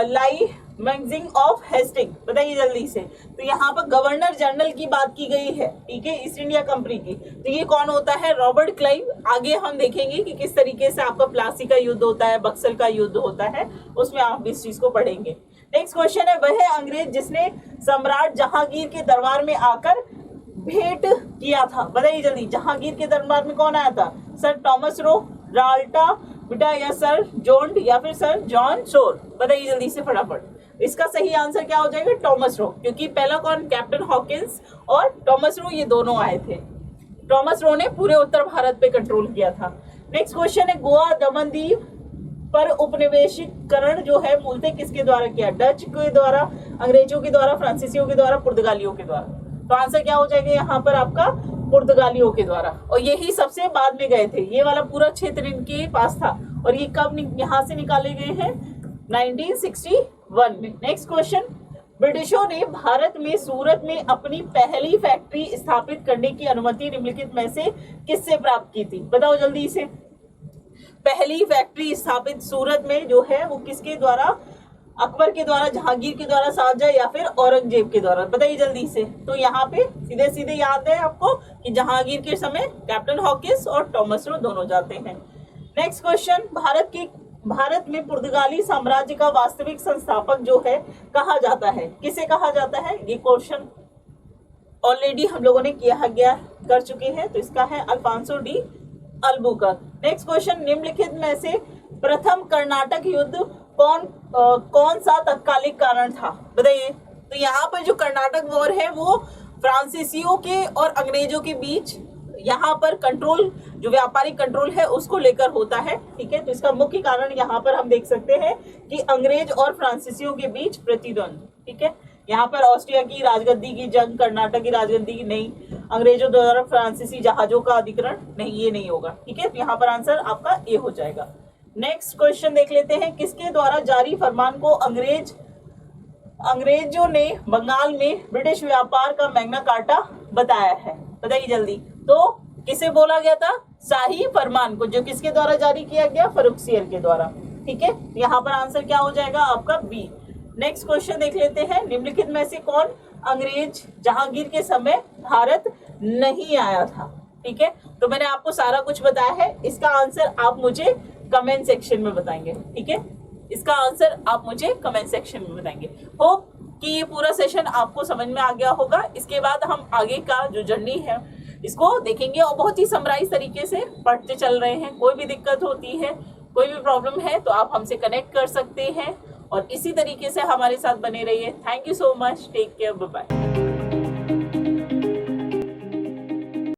लाई मैगजिंग ऑफ हेस्टिंग। बताइए जल्दी से। तो यहाँ पर गवर्नर जनरल की बात की गई है, ठीक है, ईस्ट इंडिया कंपनी की। तो ये कौन होता है, रॉबर्ट क्लाइव। आगे हम देखेंगे कि किस तरीके से आपका प्लासी का युद्ध होता है, बक्सर का युद्ध होता है, उसमें आप इस चीज को पढ़ेंगे। नेक्स्ट क्वेश्चन है, वह अंग्रेज जिसने सम्राट जहांगीर के दरबार में आकर भेंट किया था। बताइए जल्दी, जहांगीर के दरबार में कौन आया था, सर टॉमस रो, राल्टा बेटा, या सर जोन्ड या फिर सर जॉन शोर। बताइए जल्दी से फटाफट। इसका सही आंसर क्या हो जाएगा, टॉमस रो, क्योंकि पहला कौन, कैप्टन हॉकिंस और टॉमस रो, ये दोनों आए थे। टॉमस रो ने पूरे उत्तर भारत पे कंट्रोल किया था। नेक्स्ट क्वेश्चन है, गोवा दमन द्वीप पर उपनिवेशीकरण जो है मूलतः किसके द्वारा किया, डच के द्वारा, अंग्रेजों के द्वारा, फ्रांसीसियों के द्वारा, पुर्तगालियों के द्वारा। तो आंसर क्या हो जाएगा यहाँ पर आपका, पुर्तगालियों के द्वारा। और यही सबसे बाद में गए थे, ये वाला पूरा क्षेत्र इनके पास था। और ये कब यहाँ से निकाले गए हैं, 1961 में। नेक्स्ट क्वेश्चन, ब्रिटिशों ने भारत में सूरत में अपनी पहली फैक्ट्री स्थापित करने की अनुमति निम्नलिखित में से किससे प्राप्त की थी। बताओ जल्दी से। पहली फैक्ट्री स्थापित सूरत में जो है वो किसके द्वारा, अकबर के द्वारा, जहांगीर के द्वारा, शाहजहां या फिर औरंगजेब के द्वारा? बताइए जल्दी से। तो यहाँ पे सीधे सीधे याद है आपको कि जहांगीर के समय कैप्टन हॉकिंस और टॉमस रो दोनों जाते हैं। नेक्स्ट क्वेश्चन, भारत में पुर्तगाली साम्राज्य का वास्तविक संस्थापक जो है कहा जाता है, किसे कहा जाता है? ये क्वेश्चन ऑलरेडी हम लोगों ने कर चुके हैं, तो इसका है Alfonso de Albuquerque. Next question, निम्नलिखित में से प्रथम कर्नाटक युद्ध कौन सा तत्कालिक कारण था? बताइए। तो यहाँ पर जो कर्नाटक वॉर है वो फ्रांसीसियों के और अंग्रेजों के बीच यहाँ पर कंट्रोल, जो व्यापारिक कंट्रोल है उसको लेकर होता है, ठीक है। तो इसका मुख्य कारण यहाँ पर हम देख सकते हैं कि अंग्रेज और फ्रांसीसियों के बीच प्रतिद्वंद, ठीक है। यहाँ पर ऑस्ट्रिया की राजगद्दी की जंग, कर्नाटक की राजगद्दी की नहीं, अंग्रेजों द्वारा फ्रांसीसी जहाजों का अधिग्रहण नहीं, ये नहीं होगा, ठीक है। तो यहाँ पर आंसर आपका ए हो जाएगा। नेक्स्ट क्वेश्चन देख लेते हैं, किसके द्वारा जारी फरमान को अंग्रेजों ने बंगाल में ब्रिटिश व्यापार का मैग्ना कार्टा बताया है? बताइए जल्दी। तो किसे बोला गया था? शाही फरमान को, जो किसके द्वारा जारी किया गया? फर्रुखसियर के द्वारा, ठीक है। यहाँ पर आंसर क्या हो जाएगा आपका? बी। नेक्स्ट क्वेश्चन देख लेते हैं, निम्नलिखित में से कौन अंग्रेज जहांगीर के समय भारत नहीं आया था? ठीक है। तो मैंने आपको सारा कुछ बताया है, इसका आंसर आप मुझे कमेंट सेक्शन में बताएंगे, ठीक है। इसका आंसर आप मुझे कमेंट सेक्शन में बताएंगे। होप कि ये पूरा सेशन आपको समझ में आ गया होगा। इसके बाद हम आगे का जो जर्नी है इसको देखेंगे और बहुत ही समराइज तरीके से पढ़ते चल रहे हैं। कोई भी दिक्कत होती है, कोई भी प्रॉब्लम है तो आप हमसे कनेक्ट कर सकते हैं और इसी तरीके से हमारे साथ बने रहिए। Thank you so much, take care, bye bye.